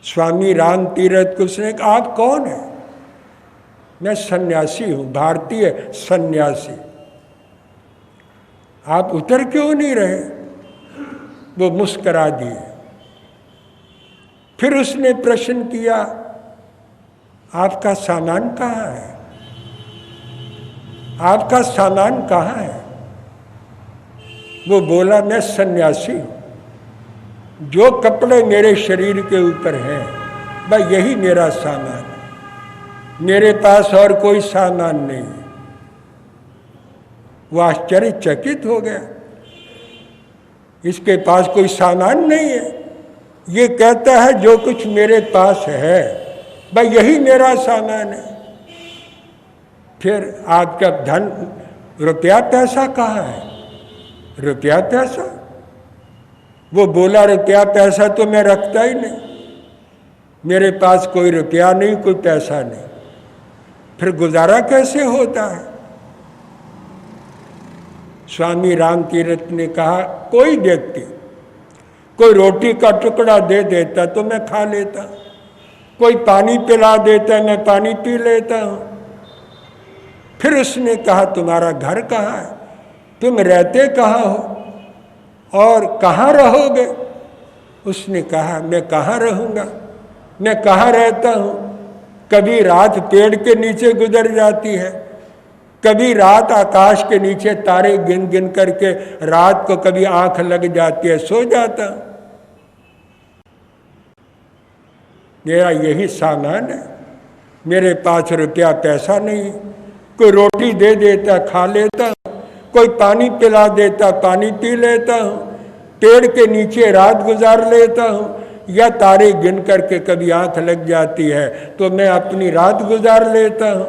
Speaker 1: स्वामी राम तीरथ को उसने कहा, आप कौन है? मैं सन्यासी हूं, भारतीय सन्यासी। आप उतर क्यों नहीं रहे? वो मुस्करा दिए। फिर उसने प्रश्न किया, आपका सामान कहाँ है, आपका सामान कहाँ है? वो बोला, मैं सन्यासी हूं, जो कपड़े मेरे शरीर के ऊपर हैं भाई यही मेरा सामान है, मेरे पास और कोई सामान नहीं। वो आश्चर्यचकित हो गया। इसके पास कोई सामान नहीं है। ये कहता है जो कुछ मेरे पास है भाई यही मेरा सामान है। फिर आपका धन रुपया पैसा कहाँ है? रुपया पैसा, वो बोला रुपया पैसा तो मैं रखता ही नहीं, मेरे पास कोई रुपया नहीं, कोई पैसा नहीं, फिर गुजारा कैसे होता है? स्वामी रामतीर्थ ने कहा कोई व्यक्ति कोई रोटी का टुकड़ा दे देता तो मैं खा लेता, कोई पानी पिला देता मैं पानी पी लेता हूँ। फिर उसने कहा तुम्हारा घर कहाँ है, तुम रहते कहाँ हो और कहाँ रहोगे? उसने कहा मैं कहाँ रहूँगा, मैं कहाँ रहता हूँ। कभी रात पेड़ के नीचे गुजर जाती है, कभी रात आकाश के नीचे तारे गिन गिन करके रात को कभी आंख लग जाती है, सो जाता हूँ। मेरा यही सामान है, मेरे पास रुपया पैसा नहीं। कोई रोटी दे देता खा लेता हूँ, कोई पानी पिला देता पानी पी लेता हूँ, पेड़ के नीचे रात गुजार लेता हूँ, या तारे गिन करके कभी आंख लग जाती है तो मैं अपनी रात गुजार लेता हूँ।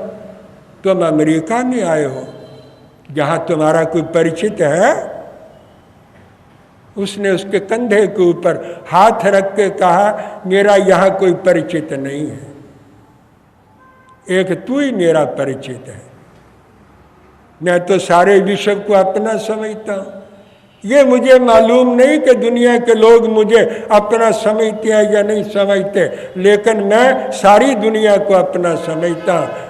Speaker 1: तुम अमेरिका में आए हो जहाँ तुम्हारा कोई परिचित है? उसने उसके कंधे के ऊपर हाथ रख के कहा मेरा यहाँ कोई परिचित नहीं है, एक तू ही मेरा परिचित है। मैं तो सारे विश्व को अपना समझता हूँ। ये मुझे मालूम नहीं कि दुनिया के लोग मुझे अपना समझते हैं या नहीं समझते, लेकिन मैं सारी दुनिया को अपना समझता हूँ।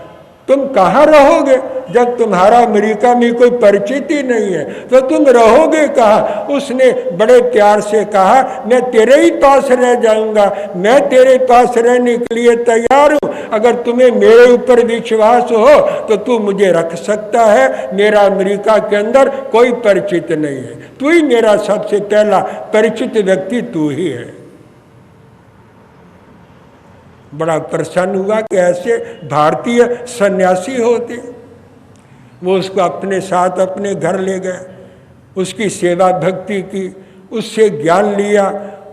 Speaker 1: तुम कहाँ रहोगे जब तुम्हारा अमेरिका में कोई परिचित ही नहीं है, तो तुम रहोगे कहाँ? उसने बड़े प्यार से कहा मैं तेरे ही पास रह जाऊंगा, मैं तेरे पास रहने के लिए तैयार हूँ। अगर तुम्हें मेरे ऊपर विश्वास हो तो तू मुझे रख सकता है। मेरा अमेरिका के अंदर कोई परिचित नहीं है, तू ही मेरा सबसे पहला परिचित व्यक्ति तू ही है। बड़ा प्रसन्न हुआ कि ऐसे भारतीय सन्यासी होते। वो उसको अपने साथ अपने घर ले गए, उसकी सेवा भक्ति की, उससे ज्ञान लिया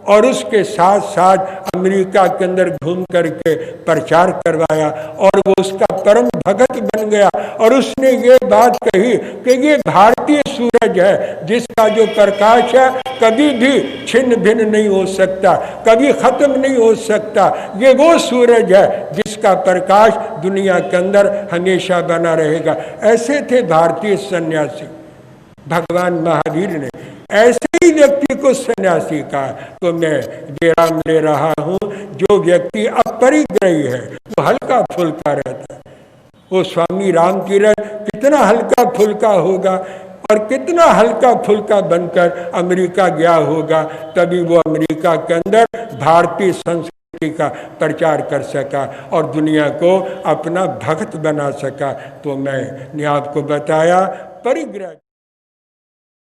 Speaker 1: और उसके साथ साथ अमेरिका के अंदर घूम करके प्रचार करवाया और वो उसका परम भगत बन गया। और उसने ये बात कही कि ये भारतीय सूरज है जिसका जो प्रकाश है कभी भी छिन्न भिन्न नहीं हो सकता, कभी खत्म नहीं हो सकता। ये वो सूरज है जिसका प्रकाश दुनिया के अंदर हमेशा बना रहेगा। ऐसे थे भारतीय सन्यासी। भगवान महावीर ने ऐसे ही व्यक्ति को सन्यासी कहा। तो मैं विराम ले रहा हूँ। जो व्यक्ति अपरिग्रही है वो हल्का फुल्का रहता है। वो स्वामी रामतीर्थ कितना हल्का फुल्का होगा और कितना हल्का फुल्का बनकर अमेरिका गया होगा, तभी वो अमेरिका के अंदर भारतीय संस्कृति का प्रचार कर सका और दुनिया को अपना भक्त बना सका। तो मैंने आपको बताया परिग्रह।